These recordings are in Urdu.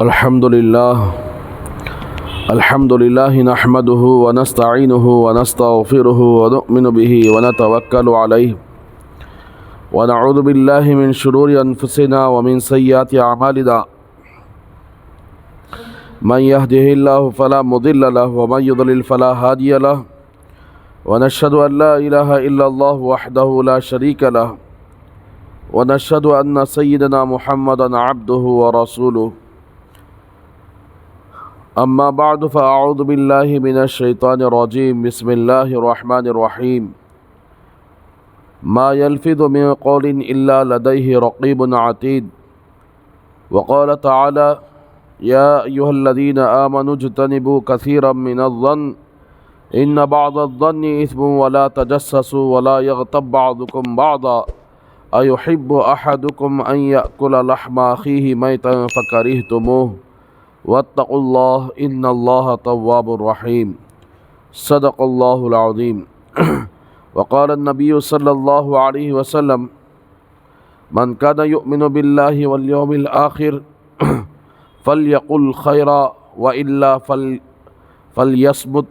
الحمد لله نحمده ونستعينه ونستغفره ونؤمن به ونتوكل عليه ونعوذ بالله من شرور أنفسنا ومن سيئات أعمالنا من يهده الله فلا مضل له ومن يضلل فلا هادي له ونشهد أن لا إله إلا الله وحده لا شريك له ونشهد أن سيدنا محمدا عبده ورسوله أما بعد فأعوذ بالله من الشيطان الرجيم بسم الله الرحمن الرحيم ما يلفظ من قول إلا لديه رقيب عتيد وقال تعالى يا أيها الذين آمنوا اجتنبوا كثيرا من الظن إن بعض الظن إثم ولا تجسسوا ولا يغتب بعضكم بعضا أيحب أحدكم أن يأكل لحم أخيه ميتا فكرهتموه واتقوا الله إن الله تواب رحيم صدق الله العظيم وقال النبي صلى الله عليه وسلم من كان يؤمن بالله واليوم الآخر فليقل خيرا وإلا فليصمت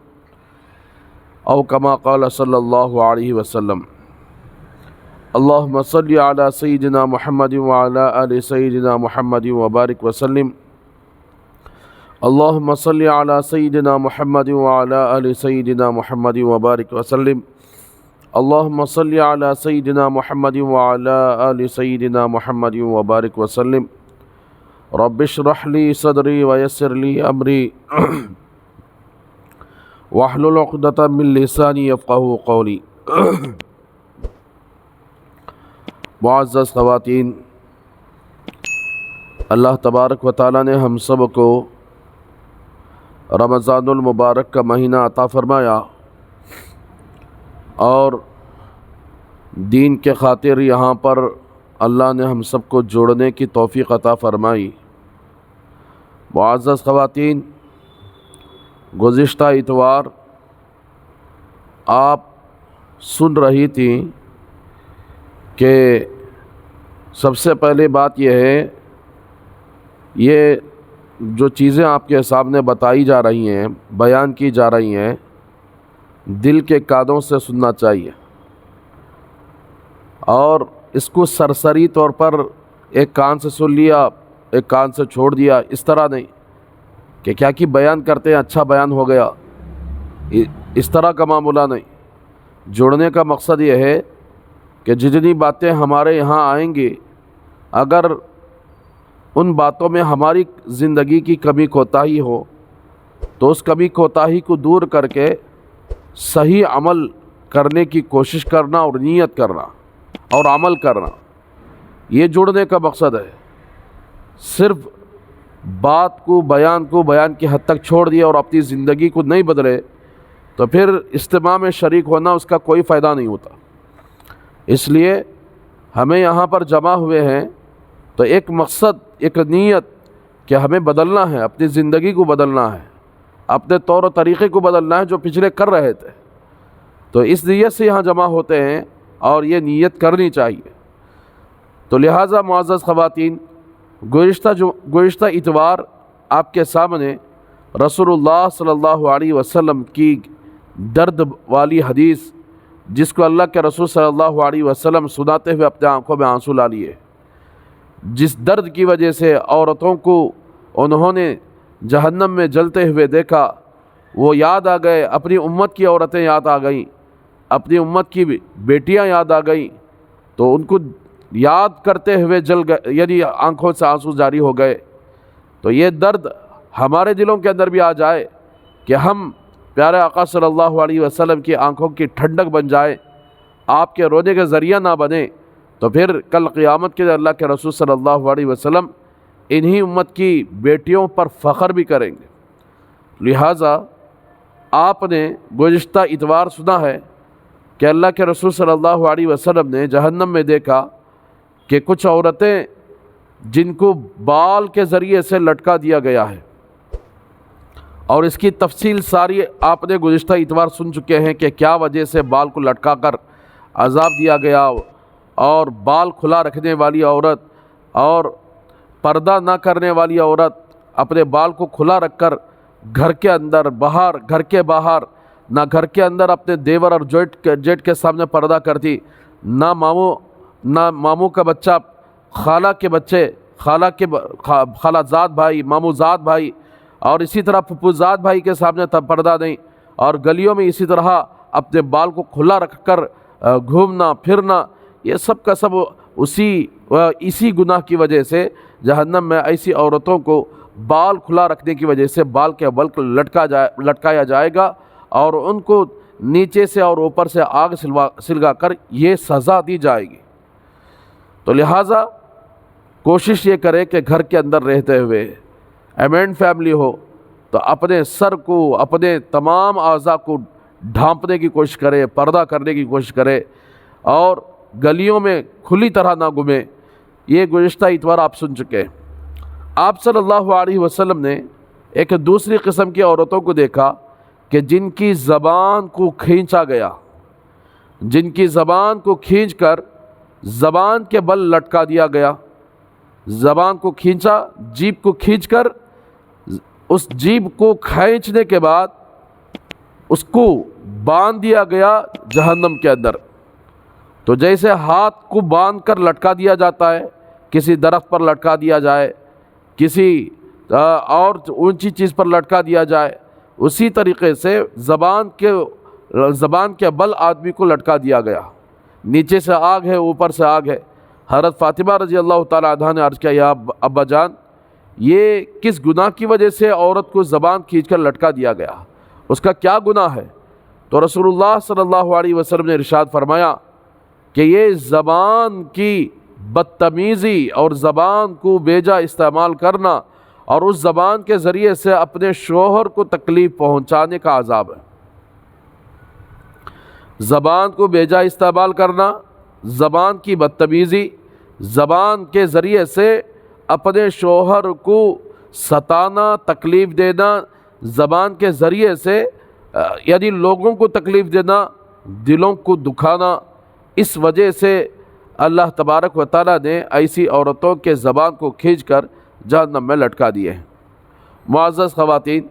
أو كما قال صلى الله عليه وسلم اللهم صل على سيدنا محمد وعلى آل سيدنا محمد وبارك وسلم اللهم صل على سيدنا محمد وعلى آل سيدنا محمد وبارك وسلم اللهم صل على سيدنا محمد وعلى آل سيدنا محمد وبارك وسلم رب اشرح لي صدري ويسر لي أمري واحلل عقدة من لساني يفقهوا قولي معزز خواتین، اللہ تبارک و تعالیٰ نے ہم سب کو رمضان المبارک کا مہینہ عطا فرمایا اور دین کے خاطر یہاں پر اللہ نے ہم سب کو جوڑنے کی توفیق عطا فرمائی۔ معزز خواتین، گزشتہ اتوار آپ سن رہی تھیں کہ سب سے پہلے بات یہ ہے، یہ جو چیزیں آپ کے سامنے بتائی جا رہی ہیں، بیان کی جا رہی ہیں، دل کے کانوں سے سننا چاہیے اور اس کو سرسری طور پر ایک کان سے سن لیا ایک کان سے چھوڑ دیا، اس طرح نہیں کہ کیا کہ بیان کرتے ہیں اچھا بیان ہو گیا، اس طرح کا معاملہ نہیں۔ جوڑنے کا مقصد یہ ہے کہ جتنی باتیں ہمارے یہاں آئیں گی، اگر ان باتوں میں ہماری زندگی کی کمی کوتاہی ہو تو اس کمی کوتاہی کو دور کر کے صحیح عمل کرنے کی کوشش کرنا اور نیت کرنا اور عمل کرنا، یہ جوڑنے کا مقصد ہے۔ صرف بات کو بیان کی حد تک چھوڑ دیا اور اپنی زندگی کو نہیں بدلے تو پھر اجتماع میں شریک ہونا اس کا کوئی فائدہ نہیں ہوتا۔ اس لیے ہمیں یہاں پر جمع ہوئے ہیں تو ایک مقصد، ایک نیت کہ ہمیں بدلنا ہے، اپنی زندگی کو بدلنا ہے، اپنے طور و طریقے کو بدلنا ہے جو پچھلے کر رہے تھے، تو اس نیت سے یہاں جمع ہوتے ہیں اور یہ نیت کرنی چاہیے۔ تو لہٰذا معزز خواتین، گزشتہ اتوار آپ کے سامنے رسول اللہ صلی اللہ علیہ وسلم کی درد والی حدیث، جس کو اللہ کے رسول صلی اللہ علیہ وسلم سناتے ہوئے اپنے آنکھوں میں آنسو لا لیے، جس درد کی وجہ سے عورتوں کو انہوں نے جہنم میں جلتے ہوئے دیکھا، وہ یاد آ گئے، اپنی امت کی عورتیں یاد آ گئیں، اپنی امت کی بیٹیاں یاد آ گئیں، تو ان کو یاد کرتے ہوئے جل گئے، یعنی آنکھوں سے آنسو جاری ہو گئے۔ تو یہ درد ہمارے دلوں کے اندر بھی آ جائے کہ ہم پیارے آقا صلی اللہ علیہ وسلم کی آنکھوں کی ٹھنڈک بن جائے، آپ کے رونے کے ذریعہ نہ بنے، تو پھر کل قیامت کے اللہ کے رسول صلی اللہ علیہ وسلم انہی امت کی بیٹیوں پر فخر بھی کریں گے۔ لہٰذا آپ نے گزشتہ اتوار سنا ہے کہ اللہ کے رسول صلی اللہ علیہ وسلم نے جہنم میں دیکھا کہ کچھ عورتیں جن کو بال کے ذریعے سے لٹکا دیا گیا ہے، اور اس کی تفصیل ساری آپ نے گزشتہ اتوار سن چکے ہیں کہ کیا وجہ سے بال کو لٹکا کر عذاب دیا گیا، اور بال کھلا رکھنے والی عورت اور پردہ نہ کرنے والی عورت اپنے بال کو کھلا رکھ کر گھر کے اندر باہر، گھر کے باہر، نہ گھر کے اندر اپنے دیور اور جیٹ کے سامنے پردہ کرتی، نہ ماموں کا بچہ، خالہ کے بچے، خالہ زاد بھائی، ماموں زاد بھائی، اور اسی طرح پھپھو زاد بھائی کے سامنے پردہ نہیں، اور گلیوں میں اسی طرح اپنے بال کو کھلا رکھ کر گھومنا پھرنا، یہ سب کا سب اسی گناہ کی وجہ سے جہنم میں ایسی عورتوں کو بال کھلا رکھنے کی وجہ سے بال کے بل لٹکایا جائے گا، اور ان کو نیچے سے اور اوپر سے آگ سلگا کر یہ سزا دی جائے گی۔ تو لہٰذا کوشش یہ کرے کہ گھر کے اندر رہتے ہوئے امینڈ فیملی ہو تو اپنے سر کو، اپنے تمام اعضاء کو ڈھانپنے کی کوشش کرے، پردہ کرنے کی کوشش کرے، اور گلیوں میں کھلی طرح نہ گھومے۔ یہ گزشتہ اتوار آپ سن چکے ہیں۔ آپ صلی اللہ علیہ وسلم نے ایک دوسری قسم کی عورتوں کو دیکھا کہ جن کی زبان کو کھینچا گیا، جن کی زبان کو کھینچ کر زبان کے بل لٹکا دیا گیا، زبان کو کھینچا، جیب کو کھینچ کر، اس جیب کو کھینچنے کے بعد اس کو باندھ دیا گیا جہنم کے اندر۔ تو جیسے ہاتھ کو باندھ کر لٹکا دیا جاتا ہے، کسی درخت پر لٹکا دیا جائے، کسی اور اونچی چیز پر لٹکا دیا جائے، اسی طریقے سے زبان کے بل آدمی کو لٹکا دیا گیا۔ نیچے سے آگ ہے، اوپر سے آگ ہے۔ حضرت فاطمہ رضی اللہ تعالی عنہا نے عرض کیا، یا ابا جان، یہ کس گناہ کی وجہ سے عورت کو زبان کھینچ کر لٹکا دیا گیا؟ اس کا کیا گناہ ہے؟ تو رسول اللہ صلی اللہ علیہ وسلم نے ارشاد فرمایا کہ یہ زبان کی بدتمیزی اور زبان کو بیجا استعمال کرنا، اور اس زبان کے ذریعے سے اپنے شوہر کو تکلیف پہنچانے کا عذاب ہے۔ زبان کو بیجا استعمال کرنا، زبان کی بدتمیزی، زبان کے ذریعے سے اپنے شوہر کو ستانا، تکلیف دینا، زبان کے ذریعے سے یعنی لوگوں کو تکلیف دینا، دلوں کو دکھانا، اس وجہ سے اللہ تبارک و تعالیٰ نے ایسی عورتوں کے زبان کو کھینچ کر جہنم میں لٹکا دیے ہیں۔ معزز خواتین،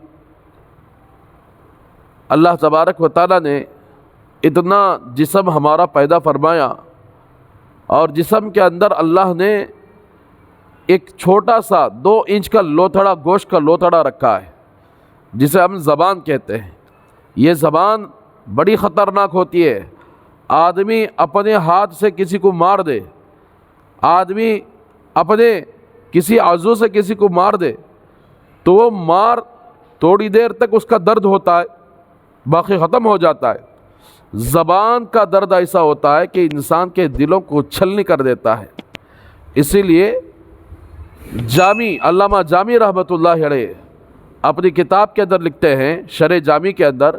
اللہ تبارک و تعالیٰ نے اتنا جسم ہمارا پیدا فرمایا، اور جسم کے اندر اللہ نے ایک چھوٹا سا 2 انچ کا لوتھڑا، گوشت کا لوتھڑا رکھا ہے، جسے ہم زبان کہتے ہیں۔ یہ زبان بڑی خطرناک ہوتی ہے۔ آدمی اپنے ہاتھ سے کسی کو مار دے، آدمی اپنے کسی عضو سے کسی کو مار دے تو وہ مار تھوڑی دیر تک اس کا درد ہوتا ہے، باقی ختم ہو جاتا ہے۔ زبان کا درد ایسا ہوتا ہے کہ انسان کے دلوں کو چھلنی کر دیتا ہے۔ اسی لیے علامہ جامی رحمۃ اللہ علیہ اپنی کتاب کے اندر لکھتے ہیں، شرح جامی کے اندر،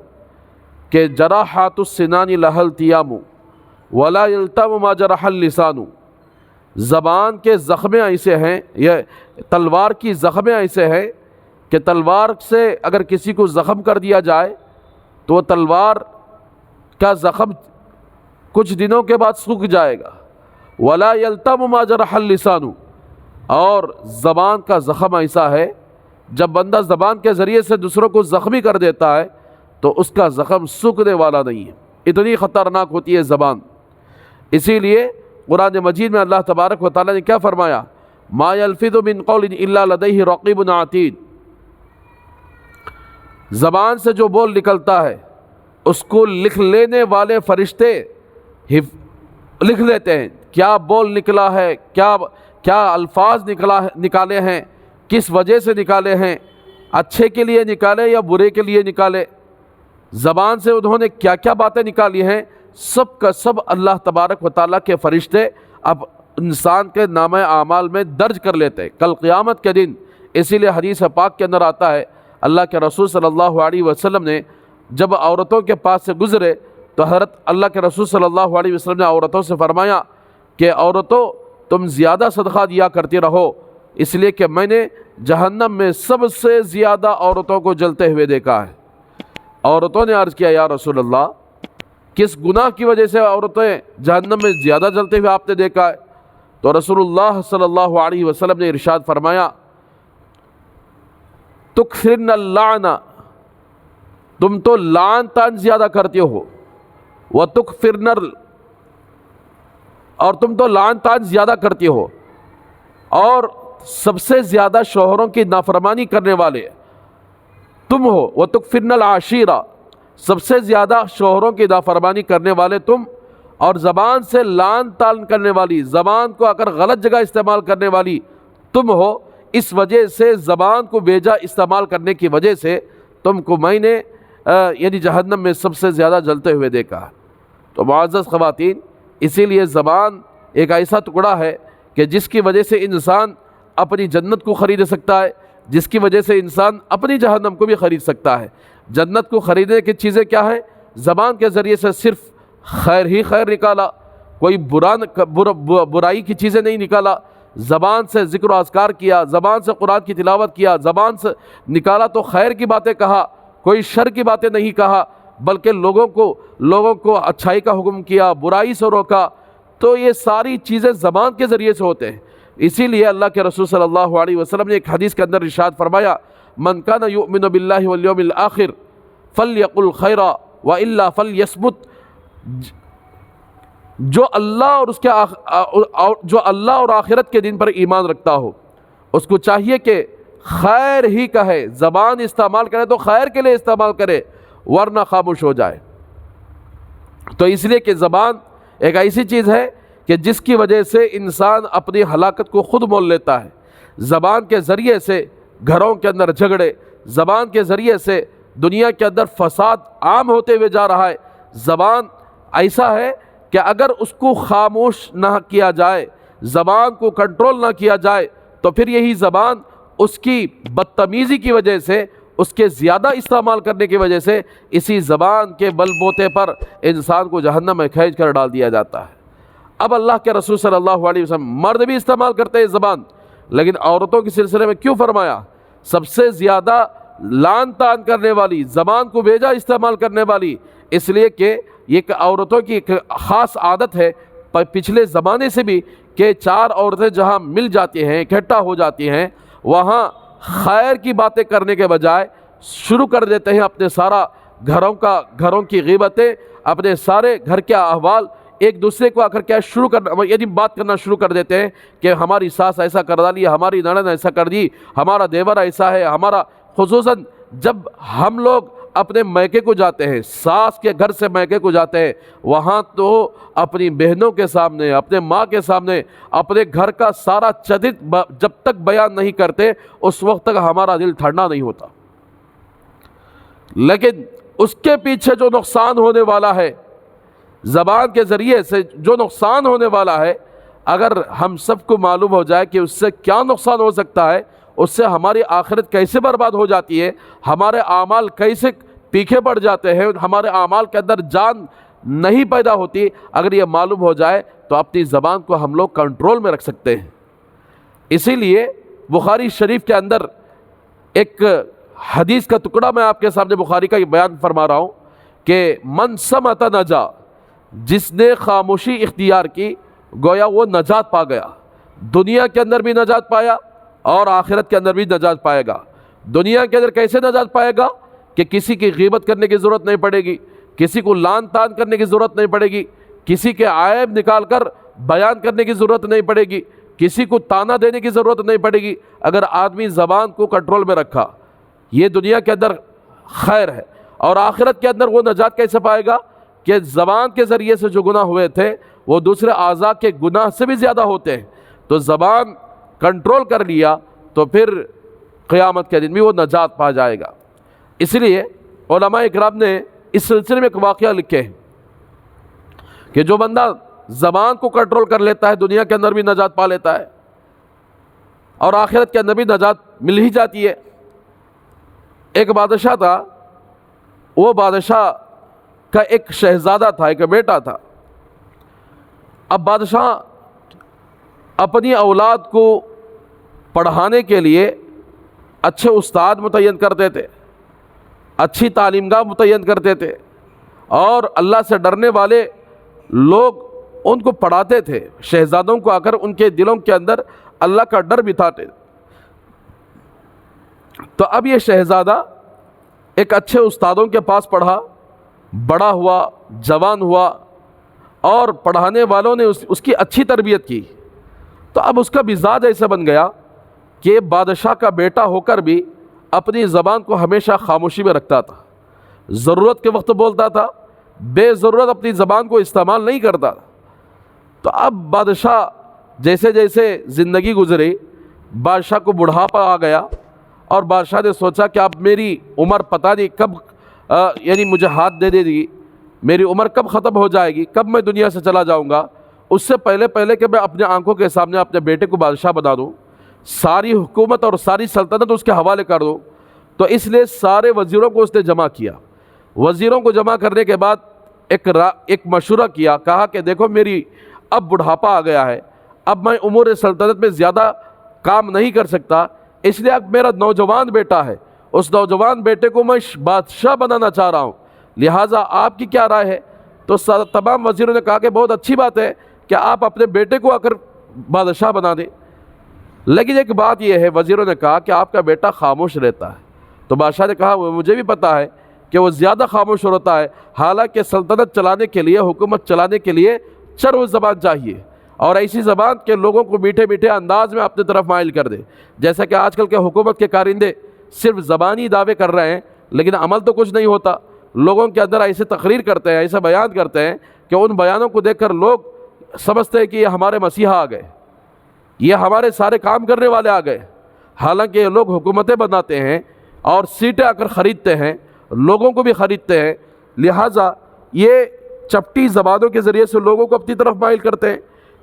کہ جراحات السنان لها التیام ولا یلتم ما جرح اللسان۔ زبان کے زخمیں ایسے ہیں، یہ تلوار کی زخمیں ایسے ہیں کہ تلوار سے اگر کسی کو زخم کر دیا جائے تو وہ تلوار کا زخم کچھ دنوں کے بعد سوکھ جائے گا۔ ولا یلتم ما جرح اللسان، اور زبان کا زخم ایسا ہے، جب بندہ زبان کے ذریعے سے دوسروں کو زخمی کر دیتا ہے تو اس کا زخم سوکھنے والا نہیں ہے، اتنی خطرناک ہوتی ہے زبان۔ اسی لیے قرآن مجید میں اللہ تبارک و تعالیٰ نے کیا فرمایا؟ ما یلفظ من قول الا لدیہ رقیب عتید۔ زبان سے جو بول نکلتا ہے اس کو لکھ لینے والے فرشتے لکھ لیتے ہیں، کیا بول نکلا ہے، کیا الفاظ نکالے ہیں، کس وجہ سے نکالے ہیں، اچھے کے لیے نکالے یا برے کے لیے نکالے، زبان سے انہوں نے کیا کیا باتیں نکالی ہیں، سب کا سب اللہ تبارک و تعالیٰ کے فرشتے اب انسان کے نامہ اعمال میں درج کر لیتے ہیں کل قیامت کے دن۔ اسی لیے حدیث پاک کے اندر آتا ہے، اللہ کے رسول صلی اللہ علیہ وسلم نے جب عورتوں کے پاس سے گزرے تو حضرت اللہ کے رسول صلی اللہ علیہ وسلم نے عورتوں سے فرمایا کہ عورتوں تم زیادہ صدقہ دیا کرتی رہو، اس لیے کہ میں نے جہنم میں سب سے زیادہ عورتوں کو جلتے ہوئے دیکھا ہے۔ عورتوں نے عرض کیا، یا رسول اللہ، کس گناہ کی وجہ سے عورتیں جہنم میں زیادہ جلتے ہوئے آپ نے دیکھا ہے؟ تو رسول اللہ صلی اللہ علیہ وسلم نے ارشاد فرمایا تکثرن اللعن، تم تو لعن طعن زیادہ کرتے ہو، وتکفرن، اور تم تو لعن طعن زیادہ کرتے ہو، اور سب سے زیادہ شوہروں کی نافرمانی کرنے والے تم ہو، وتکفرن العشیرہ، سب سے زیادہ شوہروں کی نافرمانی کرنے والے تم، اور زبان سے لعن طعن کرنے والی، زبان کو اگر غلط جگہ استعمال کرنے والی تم ہو۔ اس وجہ سے زبان کو بیجا استعمال کرنے کی وجہ سے تم کو میں نے یعنی جہنم میں سب سے زیادہ جلتے ہوئے دیکھا۔ تو معزز خواتین، اسی لیے زبان ایک ایسا ٹکڑا ہے کہ جس کی وجہ سے انسان اپنی جنت کو خرید سکتا ہے، جس کی وجہ سے انسان اپنی جہنم کو بھی خرید سکتا ہے۔ جنت کو خریدنے کی چیزیں کیا ہیں؟ زبان کے ذریعے سے صرف خیر ہی خیر نکالا، کوئی برائی کی چیزیں نہیں نکالا، زبان سے ذکر و اذکار کیا، زبان سے قرآن کی تلاوت کیا، زبان سے نکالا تو خیر کی باتیں کہا، کوئی شر کی باتیں نہیں کہا، بلکہ لوگوں کو اچھائی کا حکم کیا، برائی سے روکا۔ تو یہ ساری چیزیں زبان کے ذریعے سے ہوتے ہیں۔ اسی لیے اللہ کے رسول صلی اللہ علیہ وسلم نے ایک حدیث کے اندر ارشاد فرمایا، من کان یؤمن باللہ والیوم الآخر فلیقل خیرا والا فلیصمت، جو اللہ اور آخرت کے دن پر ایمان رکھتا ہو اس کو چاہیے کہ خیر ہی کہے، زبان استعمال کرے تو خیر کے لیے استعمال کرے، ورنہ خاموش ہو جائے۔ تو اس لیے کہ زبان ایک ایسی چیز ہے کہ جس کی وجہ سے انسان اپنی ہلاکت کو خود مول لیتا ہے۔ زبان کے ذریعے سے گھروں کے اندر جھگڑے، زبان کے ذریعے سے دنیا کے اندر فساد عام ہوتے ہوئے جا رہا ہے۔ زبان ایسا ہے کہ اگر اس کو خاموش نہ کیا جائے، زبان کو کنٹرول نہ کیا جائے، تو پھر یہی زبان اس کی بدتمیزی کی وجہ سے، اس کے زیادہ استعمال کرنے کی وجہ سے، اسی زبان کے بل بوتے پر انسان کو جہنم میں کھینچ کر ڈال دیا جاتا ہے۔ اب اللہ کے رسول صلی اللہ علیہ وسلم، مرد بھی استعمال کرتے ہیں زبان، لیکن عورتوں کے سلسلے میں کیوں فرمایا؟ سب سے زیادہ لعن طعن کرنے والی، زبان کو بیجا استعمال کرنے والی، اس لیے کہ یہ عورتوں کی ایک خاص عادت ہے پچھلے زمانے سے بھی، کہ چار عورتیں جہاں مل جاتی ہیں، اکٹھا ہو جاتی ہیں، وہاں خیر کی باتیں کرنے کے بجائے شروع کر دیتے ہیں اپنے سارا گھروں کی غیبتیں، اپنے سارے گھر کے احوال ایک دوسرے کو آ کر کیا شروع کرنا، یعنی بات کرنا شروع کر دیتے ہیں کہ ہماری ساس ایسا کر ڈالی، ہماری نند ایسا کر دی، ہمارا دیور ایسا ہے، ہمارا، خصوصاً جب ہم لوگ اپنے میکے کو جاتے ہیں، ساس کے گھر سے میکے کو جاتے ہیں، وہاں تو اپنی بہنوں کے سامنے، اپنے ماں کے سامنے، اپنے گھر کا سارا چدت جب تک بیان نہیں کرتے اس وقت تک ہمارا دل ٹھنڈا نہیں ہوتا۔ لیکن اس کے پیچھے جو نقصان ہونے والا ہے، زبان کے ذریعے سے جو نقصان ہونے والا ہے، اگر ہم سب کو معلوم ہو جائے کہ اس سے کیا نقصان ہو سکتا ہے، اس سے ہماری آخرت کیسے برباد ہو جاتی ہے، ہمارے اعمال کیسے پیچھے پڑ جاتے ہیں، ہمارے اعمال کے اندر جان نہیں پیدا ہوتی، اگر یہ معلوم ہو جائے تو اپنی زبان کو ہم لوگ کنٹرول میں رکھ سکتے ہیں۔ اسی لیے بخاری شریف کے اندر ایک حدیث کا ٹکڑا میں آپ کے سامنے بخاری کا یہ بیان فرما رہا ہوں کہ من صمت نجا، جس نے خاموشی اختیار کی گویا وہ نجات پا گیا، دنیا کے اندر بھی نجات پایا اور آخرت کے اندر بھی نجات پائے گا۔ دنیا کے اندر کیسے نجات پائے گا؟ کہ کسی کی غیبت کرنے کی ضرورت نہیں پڑے گی، کسی کو لعن طعن کرنے کی ضرورت نہیں پڑے گی، کسی کے عیب نکال کر بیان کرنے کی ضرورت نہیں پڑے گی، کسی کو تانا دینے کی ضرورت نہیں پڑے گی۔ اگر آدمی زبان کو کنٹرول میں رکھا، یہ دنیا کے اندر خیر ہے، اور آخرت کے اندر وہ نجات کیسے پائے گا؟ کہ زبان کے ذریعے سے جو گناہ ہوئے تھے وہ دوسرے اعضاء کے گناہ سے بھی زیادہ ہوتے ہیں، تو زبان کنٹرول کر لیا تو پھر قیامت کے دن بھی وہ نجات پا جائے گا۔ اس لیے علماء اکرام نے اس سلسلے میں ایک واقعہ لکھے ہیں کہ جو بندہ زبان کو کنٹرول کر لیتا ہے دنیا کے اندر بھی نجات پا لیتا ہے اور آخرت کے اندر بھی نجات مل ہی جاتی ہے۔ ایک بادشاہ تھا، وہ بادشاہ کا ایک شہزادہ تھا، ایک بیٹا تھا۔ اب بادشاہ اپنی اولاد کو پڑھانے کے لیے اچھے استاد متعین کرتے تھے، اچھی تعلیم گاہ متعین کرتے تھے، اور اللہ سے ڈرنے والے لوگ ان کو پڑھاتے تھے، شہزادوں کو آ کر ان کے دلوں کے اندر اللہ کا ڈر بٹھاتے۔ تو اب یہ شہزادہ ایک اچھے استادوں کے پاس پڑھا، بڑا ہوا، جوان ہوا، اور پڑھانے والوں نے اس کی اچھی تربیت کی، تو اب اس کا مزاج ایسا بن گیا کہ بادشاہ کا بیٹا ہو کر بھی اپنی زبان کو ہمیشہ خاموشی میں رکھتا تھا، ضرورت کے وقت بولتا تھا، بے ضرورت اپنی زبان کو استعمال نہیں کرتا۔ تو اب بادشاہ جیسے جیسے زندگی گزری، بادشاہ کو بڑھاپا آ گیا، اور بادشاہ نے سوچا کہ اب میری عمر پتہ نہیں کب یعنی مجھے ہاتھ دے گی، میری عمر کب ختم ہو جائے گی، کب میں دنیا سے چلا جاؤں گا، اس سے پہلے کہ میں اپنے آنکھوں کے سامنے اپنے بیٹے کو بادشاہ بنا دوں، ساری حکومت اور ساری سلطنت اس کے حوالے کر دوں۔ تو اس لیے سارے وزیروں کو اس نے جمع کیا۔ وزیروں کو جمع کرنے کے بعد ایک مشورہ کیا، کہا کہ دیکھو میری اب بڑھاپا آ گیا ہے، اب میں امور سلطنت میں زیادہ کام نہیں کر سکتا، اس لیے اب میرا نوجوان بیٹا ہے، اس نوجوان بیٹے کو میں بادشاہ بنانا چاہ رہا ہوں، لہٰذا آپ کی کیا رائے ہے؟ تو تمام وزیروں نے کہا کہ بہت اچھی بات ہے کہ آپ اپنے بیٹے کو آ کر بادشاہ بنا دیں، لیکن ایک بات یہ ہے، وزیروں نے کہا کہ آپ کا بیٹا خاموش رہتا ہے۔ تو بادشاہ نے کہا مجھے بھی پتہ ہے کہ وہ زیادہ خاموش ہوتا ہے، حالانکہ سلطنت چلانے کے لیے، حکومت چلانے کے لیے چرب زبان چاہیے، اور ایسی زبان کہ لوگوں کو میٹھے میٹھے انداز میں اپنے طرف مائل کر دے۔ جیسا کہ آج کل کے حکومت کے کارندے صرف زبانی دعوے کر رہے ہیں، لیکن عمل تو کچھ نہیں ہوتا، لوگوں کے اندر ایسے تقریر کرتے ہیں، ایسا بیان کرتے ہیں کہ ان بیانوں کو دیکھ کر لوگ سمجھتے ہیں کہ یہ ہمارے مسیحا آ گئے، یہ ہمارے سارے کام کرنے والے آ گئے، حالانکہ یہ لوگ حکومتیں بناتے ہیں اور سیٹیں آ کر خریدتے ہیں، لوگوں کو بھی خریدتے ہیں، لہٰذا یہ چپٹی زبانوں کے ذریعے سے لوگوں کو اپنی طرف مائل کرتے ہیں۔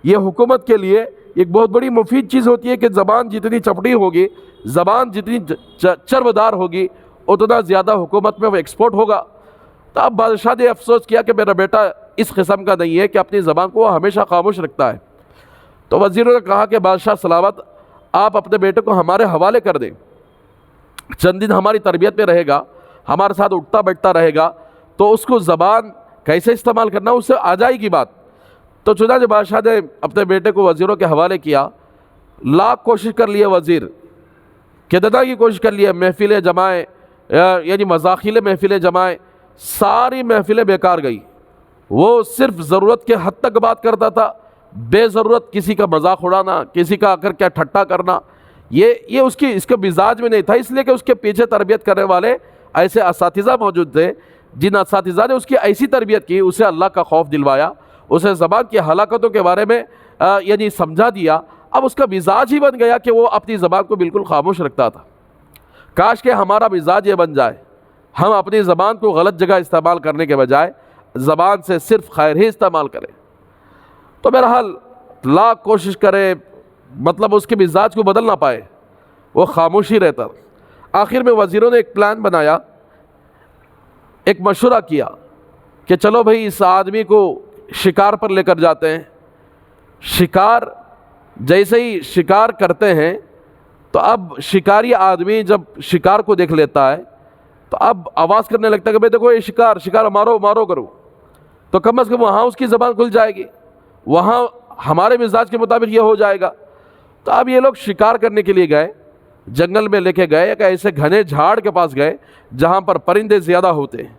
یہ حکومت کے لیے ایک بہت بڑی مفید چیز ہوتی ہے کہ زبان جتنی چپٹی ہوگی، زبان جتنی چربدار ہوگی، اتنا زیادہ حکومت میں وہ ایکسپورٹ ہوگا۔ تو اب بادشاہ نے افسوس کیا کہ میرا بیٹا اس قسم کا نہیں ہے کہ اپنی زبان کو وہ ہمیشہ خاموش رکھتا ہے۔ تو وزیروں نے کہا کہ بادشاہ سلامت، آپ اپنے بیٹے کو ہمارے حوالے کر دیں، چند دن ہماری تربیت میں رہے گا، ہمارے ساتھ اٹھتا بیٹھتا رہے گا، تو اس کو زبان کیسے استعمال کرنا اس سے آ جائے گی بات۔ تو چنانچہ بادشاہ نے اپنے بیٹے کو وزیروں کے حوالے کیا، لاکھ کوشش کر لیے وزیر، کتنا کی کوشش کر لیے، محفلیں جمائے، یعنی مذاخیل محفلیں جمائے، ساری محفلیں بیکار گئی۔ وہ صرف ضرورت کے حد تک بات کرتا تھا، بے ضرورت کسی کا مذاق اڑانا، کسی کا آ کر کیا ٹھٹا کرنا، یہ اس کے مزاج میں نہیں تھا، اس لیے کہ اس کے پیچھے تربیت کرنے والے ایسے اساتذہ موجود تھے جن اساتذہ نے اس کی ایسی تربیت کی، اسے اللہ کا خوف دلوایا، اسے زبان کی ہلاکتوں کے بارے میں یعنی سمجھا دیا۔ اب اس کا مزاج ہی بن گیا کہ وہ اپنی زبان کو بالکل خاموش رکھتا تھا۔ کاش کہ ہمارا مزاج یہ بن جائے، ہم اپنی زبان کو غلط جگہ استعمال کرنے کے بجائے زبان سے صرف خیر ہی استعمال کریں۔ تو بہرحال لاکھ کوشش کرے، مطلب اس کے مزاج کو بدل نہ پائے، وہ خاموش ہی رہتا۔ آخر میں وزیروں نے ایک پلان بنایا، ایک مشورہ کیا کہ چلو بھائی اس آدمی کو شکار پر لے کر جاتے ہیں۔ شکار جیسے ہی شکار کرتے ہیں تو اب شکاری آدمی جب شکار کو دیکھ لیتا ہے تو اب آواز کرنے لگتا ہے کہ بھائی دیکھو یہ شکار مارو مارو کرو، تو کم از کم وہاں اس کی زبان کھل جائے گی، وہاں ہمارے مزاج کے مطابق یہ ہو جائے گا۔ تو اب یہ لوگ شکار کرنے کے لیے گئے، جنگل میں لے کے گئے، ایک ایسے گھنے جھاڑ کے پاس گئے جہاں پر پرندے زیادہ ہوتے ہیں۔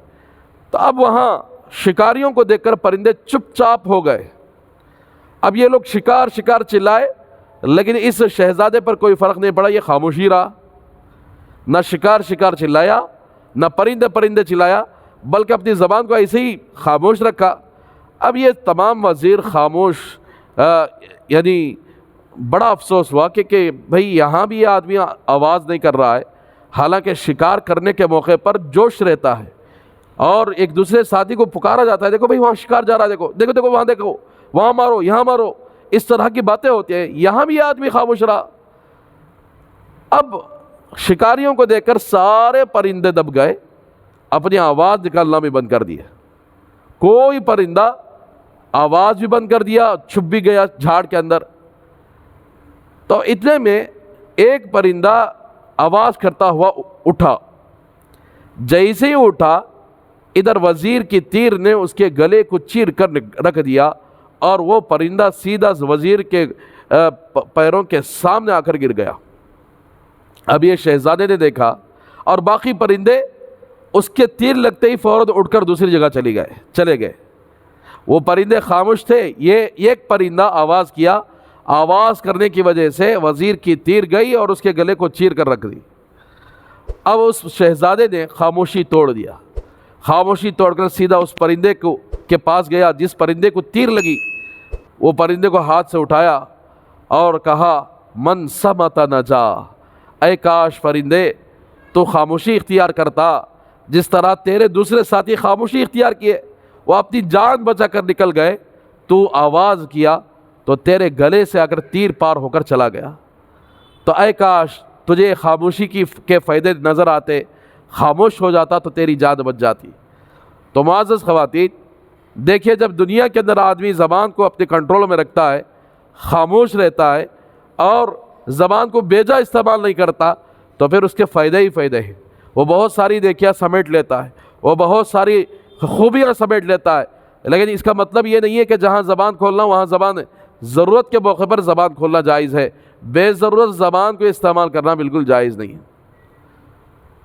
تو اب وہاں شکاریوں کو دیکھ کر پرندے چپ چاپ ہو گئے۔ اب یہ لوگ شکار چلائے، لیکن اس شہزادے پر کوئی فرق نہیں پڑا، یہ خاموشی رہا، نہ شکار چلایا، نہ پرندے چلایا، بلکہ اپنی زبان کو ایسے ہی خاموش رکھا۔ اب یہ تمام وزیر خاموش، یعنی بڑا افسوس ہوا کہ بھئی یہاں بھی یہ آدمی آواز نہیں کر رہا ہے، حالانکہ شکار کرنے کے موقع پر جوش رہتا ہے، اور ایک دوسرے ساتھی کو پکارا جاتا ہے، دیکھو بھئی وہاں شکار جا رہا ہے، دیکھو وہاں دیکھو، وہاں مارو، یہاں مارو، اس طرح کی باتیں ہوتی ہیں۔ یہاں بھی یہ آدمی خاموش رہا۔ اب شکاریوں کو دیکھ کر سارے پرندے دب گئے، اپنی آواز نکالنا بھی بند کر دیا، کوئی پرندہ آواز بھی بند کر دیا، چھپ بھی گیا جھاڑ کے اندر۔ تو اتنے میں ایک پرندہ آواز کرتا ہوا اٹھا، جیسے ہی اٹھا ادھر وزیر کی تیر نے اس کے گلے کو چیر کر رکھ دیا، اور وہ پرندہ سیدھا وزیر کے پیروں کے سامنے آ کر گر گیا۔ اب یہ شہزادے نے دیکھا اور باقی پرندے اس کے تیر لگتے ہی فوراً اٹھ کر دوسری جگہ چلے گئے. وہ پرندے خاموش تھے. یہ ایک پرندہ آواز کیا، آواز کرنے کی وجہ سے وزیر کی تیر گئی اور اس کے گلے کو چیر کر رکھ دی. اب اس شہزادے نے خاموشی توڑ دیا، خاموشی توڑ کر سیدھا اس پرندے کے پاس گیا جس پرندے کو تیر لگی. وہ پرندے کو ہاتھ سے اٹھایا اور کہا من صمت نجا، اے کاش پرندے تو خاموشی اختیار کرتا جس طرح تیرے دوسرے ساتھی خاموشی اختیار کیے، وہ اپنی جان بچا کر نکل گئے، تو آواز کیا تو تیرے گلے سے اگر تیر پار ہو کر چلا گیا. تو اے کاش تجھے خاموشی کے فائدے نظر آتے، خاموش ہو جاتا تو تیری جان بچ جاتی. تو معزز خواتین دیکھیے، جب دنیا کے اندر آدمی زبان کو اپنے کنٹرول میں رکھتا ہے، خاموش رہتا ہے اور زبان کو بیجا استعمال نہیں کرتا تو پھر اس کے فائدے ہی فائدے ہیں. وہ بہت ساری نیکیاں سمیٹ لیتا ہے، وہ بہت ساری خوبیاں سمیٹ لیتا ہے، لیکن اس کا مطلب یہ نہیں ہے کہ جہاں زبان کھولنا وہاں زبان ہے. ضرورت کے موقع پر زبان کھولنا جائز ہے، بے ضرورت زبان کو استعمال کرنا بالکل جائز نہیں ہے.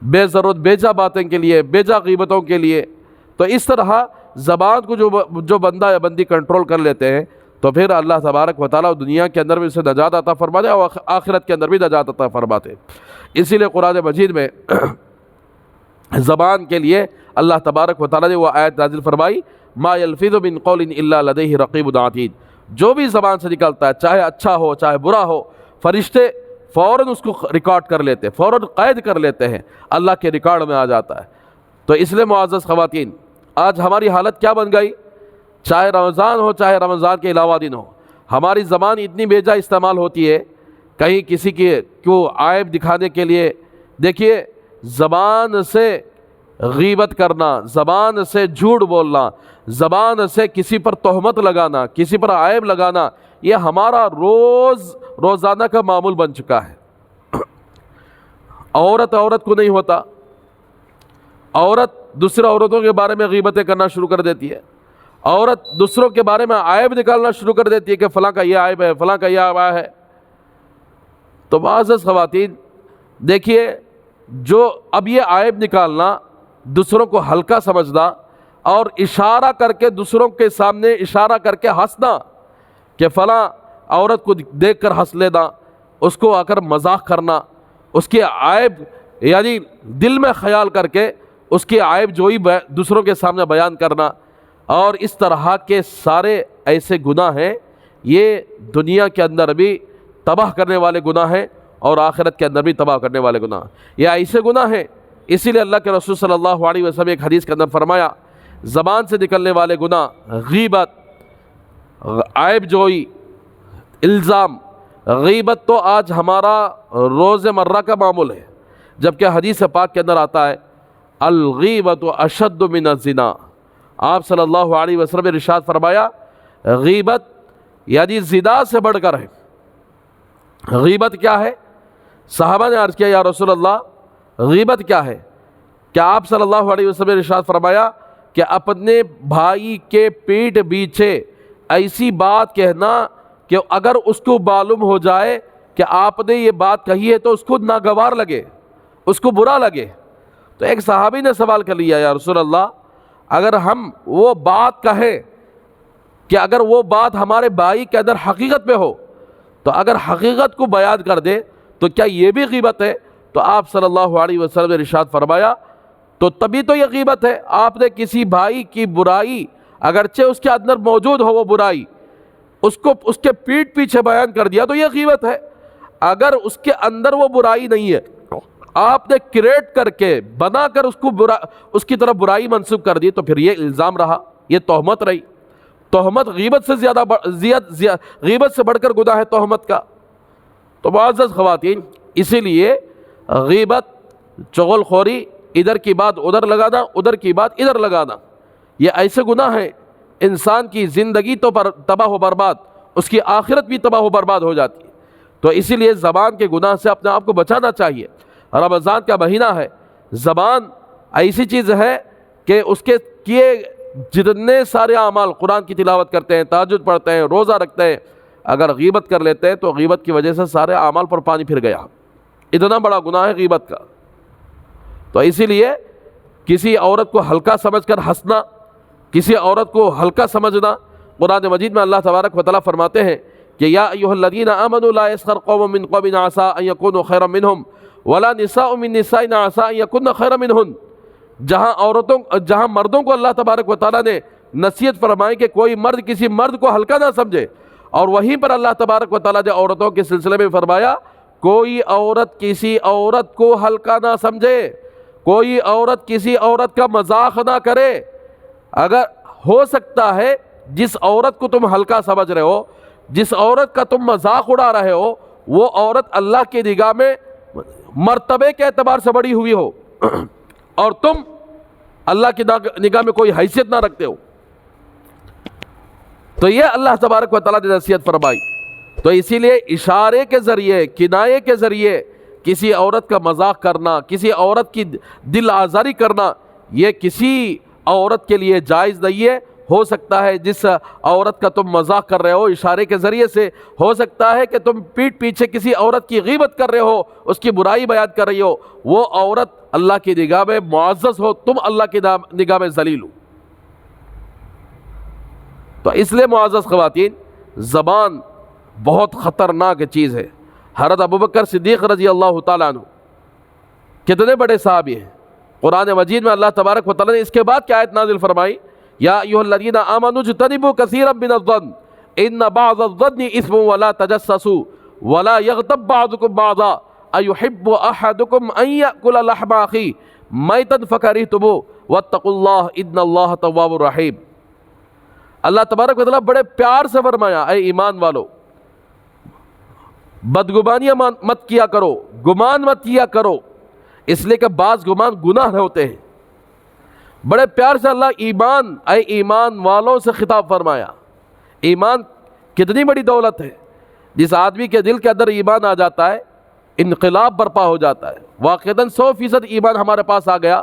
بے ضرورت بیجا باتیں کے لیے، بیجا غیبتوں کے لیے. تو اس طرح زبان کو جو بندہ یا بندی کنٹرول کر لیتے ہیں تو پھر اللہ تبارک و تعالیٰ دنیا کے اندر بھی اسے نجات عطا فرماتے اور آخرت کے اندر بھی نجات عطا فرماتے. اسی لیے قرآن مجید میں زبان کے لیے اللہ تبارک و تعالیٰ نے وہ آیت نازل فرمائی، ما یلفظ من قول الا لدیہ رقیب عتید. جو بھی زبان سے نکلتا ہے، چاہے اچھا ہو چاہے برا ہو، فرشتے فوراً اس کو ریکارڈ کر لیتے ہیں، فوراً قید کر لیتے ہیں، اللہ کے ریکارڈ میں آ جاتا ہے. تو اس لیے معزز خواتین آج ہماری حالت کیا بن گئی؟ چاہے رمضان ہو چاہے رمضان کے علاوہ دن ہو، ہماری زبان اتنی بیجا استعمال ہوتی ہے. کہیں کسی کو عیب دکھانے کے لیے، دیکھیے زبان سے غیبت کرنا، زبان سے جھوٹ بولنا، زبان سے کسی پر تہمت لگانا، کسی پر عیب لگانا، یہ ہمارا روزانہ کا معمول بن چکا ہے. عورت کو نہیں ہوتا، عورت دوسرے عورتوں کے بارے میں غیبتیں کرنا شروع کر دیتی ہے، عورت دوسروں کے بارے میں عیب نکالنا شروع کر دیتی ہے کہ فلاں کا یہ عیب ہے، فلاں کا یہ عیب ہے. تو معزز خواتین دیکھیے، جو اب یہ عیب نکالنا، دوسروں کو ہلکا سمجھنا اور اشارہ کر کے دوسروں کے سامنے اشارہ کر کے ہنسنا کہ فلاں عورت کو دیکھ کر ہنس لینا، اس کو آ کر مذاق کرنا، اس کے عیب یعنی دل میں خیال کر کے اس کی عیب جوئی دوسروں کے سامنے بیان کرنا، اور اس طرح کے سارے ایسے گناہ ہیں، یہ دنیا کے اندر بھی تباہ کرنے والے گناہ ہیں اور آخرت کے اندر بھی تباہ کرنے والے گناہ. یہ ایسے گناہ ہیں، اسی لیے اللہ کے رسول صلی اللہ علیہ وسلم ایک حدیث کے اندر فرمایا، زبان سے نکلنے والے گناہ، غیبت، عیب جوئی، الزام. غیبت تو آج ہمارا روز مرہ کا معمول ہے، جبکہ حدیث پاک کے اندر آتا ہے الغیبت اشد من الزنا. آپ صلی اللہ علیہ وسلم نے ارشاد فرمایا غیبت یعنی زنا سے بڑھ کر ہے. غیبت کیا ہے؟ صحابہ نے عرض کیا یا رسول اللہ غیبت کیا ہے؟ کیا آپ صلی اللہ علیہ وسلم نے ارشاد فرمایا کہ اپنے بھائی کے پیٹھ پیچھے ایسی بات کہنا کہ اگر اس کو معلوم ہو جائے کہ آپ نے یہ بات کہی ہے تو اس کو ناگوار لگے، اس کو برا لگے. تو ایک صحابی نے سوال کر لیا یا رسول اللہ اگر ہم وہ بات کہیں کہ اگر وہ بات ہمارے بھائی کے اندر حقیقت میں ہو تو اگر حقیقت کو بیان کر دے تو کیا یہ بھی غیبت ہے؟ تو آپ صلی اللہ علیہ وسلم نے ارشاد فرمایا تو تبھی تو یہ غیبت ہے. آپ نے کسی بھائی کی برائی اگرچہ اس کے اندر موجود ہو وہ برائی، اس کے پیٹھ پیچھے بیان کر دیا تو یہ غیبت ہے. اگر اس کے اندر وہ برائی نہیں ہے، آپ نے کریٹ کر کے بنا کر اس کی طرف برائی منسوب کر دی تو پھر یہ الزام رہا، یہ تہمت رہی. تہمت غیبت سے غیبت سے بڑھ کر گناہ ہے تہمت کا. تو معزز خواتین اسی لیے غیبت، چغل خوری، ادھر کی بات ادھر لگانا، ادھر کی بات ادھر لگانا، یہ ایسے گناہ ہیں انسان کی زندگی تو تباہ و برباد، اس کی آخرت بھی تباہ و برباد ہو جاتی ہے. تو اسی لیے زبان کے گناہ سے اپنے آپ کو بچانا چاہیے. رمضان کا مہینہ ہے، زبان ایسی چیز ہے کہ اس کے کیے جتنے سارے اعمال، قرآن کی تلاوت کرتے ہیں، تہجد پڑھتے ہیں، روزہ رکھتے ہیں، اگر غیبت کر لیتے ہیں تو غیبت کی وجہ سے سارے اعمال پر پانی پھر گیا. اتنا بڑا گناہ ہے غیبت کا۔ تو اسی لیے کسی عورت کو ہلکا سمجھ کر ہنسنا، کسی عورت کو ہلکا سمجھنا، قرآن مجید میں اللہ تبارک و تعالیٰ فرماتے ہیں کہ یا ایھا الذین آمنوا لا یسخر قوم من قوم عسى ان یکونوا خیرا منہم ولا نساء من نساء عسى ان یکن خیرا منہن۔ جہاں مردوں کو اللہ تبارک و تعالیٰ نے نصیحت فرمائی کہ کوئی مرد کسی مرد کو ہلکا نہ سمجھے، اور وہیں پر اللہ تبارک و تعالیٰ نے عورتوں کے سلسلے میں فرمایا کوئی عورت کسی عورت کو ہلکا نہ سمجھے، کوئی عورت کسی عورت کا مذاق نہ کرے۔ اگر ہو سکتا ہے جس عورت کو تم ہلکا سمجھ رہے ہو، جس عورت کا تم مذاق اڑا رہے ہو، وہ عورت اللہ کی نگاہ میں مرتبے کے اعتبار سے بڑی ہوئی ہو اور تم اللہ کی نگاہ میں کوئی حیثیت نہ رکھتے ہو۔ تو یہ اللہ تبارک و تعالیٰ نے نصیحت فرمائی۔ تو اسی لیے اشارے کے ذریعے، کنایے کے ذریعے کسی عورت کا مذاق کرنا، کسی عورت کی دل آزاری کرنا، یہ کسی عورت کے لیے جائز نہیں ہے۔ ہو سکتا ہے جس عورت کا تم مذاق کر رہے ہو اشارے کے ذریعے سے، ہو سکتا ہے کہ تم پیٹھ پیچھے کسی عورت کی غیبت کر رہے ہو، اس کی برائی بیان کر رہی ہو، وہ عورت اللہ کی نگاہ میں معزز ہو، تم اللہ کی نگاہ میں ذلیل ہو۔ تو اس لیے معزز خواتین، زبان بہت خطرناک چیز ہے۔ حضرت ابوبکر صدیق رضی اللہ تعالیٰ عنہ کتنے بڑے صحابی ہیں۔ قرآن مجید میں اللہ تبارک و تعالیٰ نے اس کے بعد کیا آیت نازل فرمائی؟ یا ایھا الذین آمنوا اجتنبوا کثیرا من الظن ان بعض الظن اثم ولا تجسسوا ولا یغتب بعضکم بعضا ایحب احدکم ان یأکل لحم اخیہ میتا فکرہتموہ واتقوا اللہ ان اللہ تواب رحیم۔ اللہ تبارک و تعالیٰ بڑے پیار سے فرمایا اے ایمان والو، بدگمانیاں مت کیا کرو، گمان مت کیا کرو، اس لیے کہ بعض گمان گناہ ہوتے ہیں۔ بڑے پیار سے اللہ اے ایمان والوں سے خطاب فرمایا۔ ایمان کتنی بڑی دولت ہے، جس آدمی کے دل کے اندر ایمان آ جاتا ہے انقلاب برپا ہو جاتا ہے۔ واقعتاً 100% ایمان ہمارے پاس آ گیا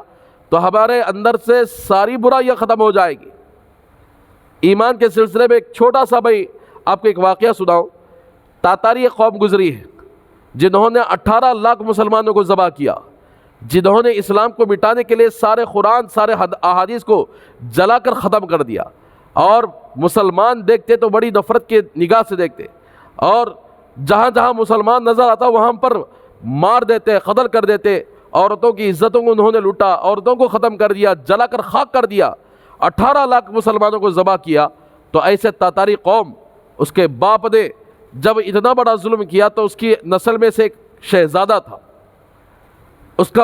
تو ہمارے اندر سے ساری برائیاں ختم ہو جائے گی۔ ایمان کے سلسلے میں ایک چھوٹا سا آپ کو ایک واقعہ سناؤں۔ تاتاری قوم گزری ہے جنہوں نے 18 لاکھ مسلمانوں کو ذبح کیا، جنہوں نے اسلام کو مٹانے کے لیے سارے قرآن، سارے احادیث کو جلا کر ختم کر دیا، اور مسلمان دیکھتے تو بڑی نفرت کے نگاہ سے دیکھتے، اور جہاں جہاں مسلمان نظر آتا وہاں پر مار دیتے، قتل کر دیتے، عورتوں کی عزتوں کو انہوں نے لوٹا، عورتوں کو ختم کر دیا، جلا کر خاک کر دیا، 18 لاکھ مسلمانوں کو ذبح کیا۔ تو ایسے تاتاری قوم، اس کے باپ نے جب اتنا بڑا ظلم کیا تو اس کی نسل میں سے ایک شہزادہ تھا، اس کا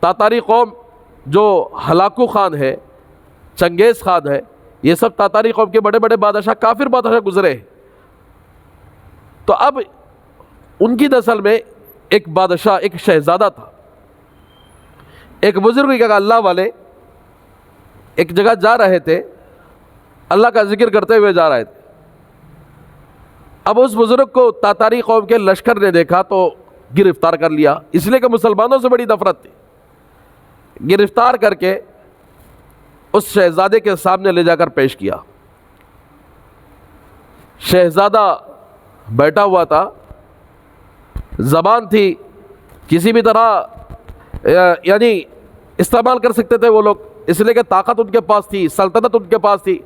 تاتاری قوم جو ہلاکو خان ہے، چنگیز خان ہے، یہ سب تاتاری قوم کے بڑے بڑے بادشاہ، کافر بادشاہ گزرے۔ تو اب ان کی نسل میں ایک بادشاہ، ایک شہزادہ تھا۔ ایک بزرگ کا اللہ والے ایک جگہ جا رہے تھے، اللہ کا ذکر کرتے ہوئے جا رہے تھے۔ اب اس بزرگ کو تاتاری قوم کے لشکر نے دیکھا تو گرفتار کر لیا، اس لیے کہ مسلمانوں سے بڑی نفرت تھی۔ گرفتار کر کے اس شہزادے کے سامنے لے جا کر پیش کیا۔ شہزادہ بیٹھا ہوا تھا، زبان تھی کسی بھی طرح یعنی استعمال کر سکتے تھے وہ لوگ، اس لیے کہ طاقت ان کے پاس تھی، سلطنت ان کے پاس تھی۔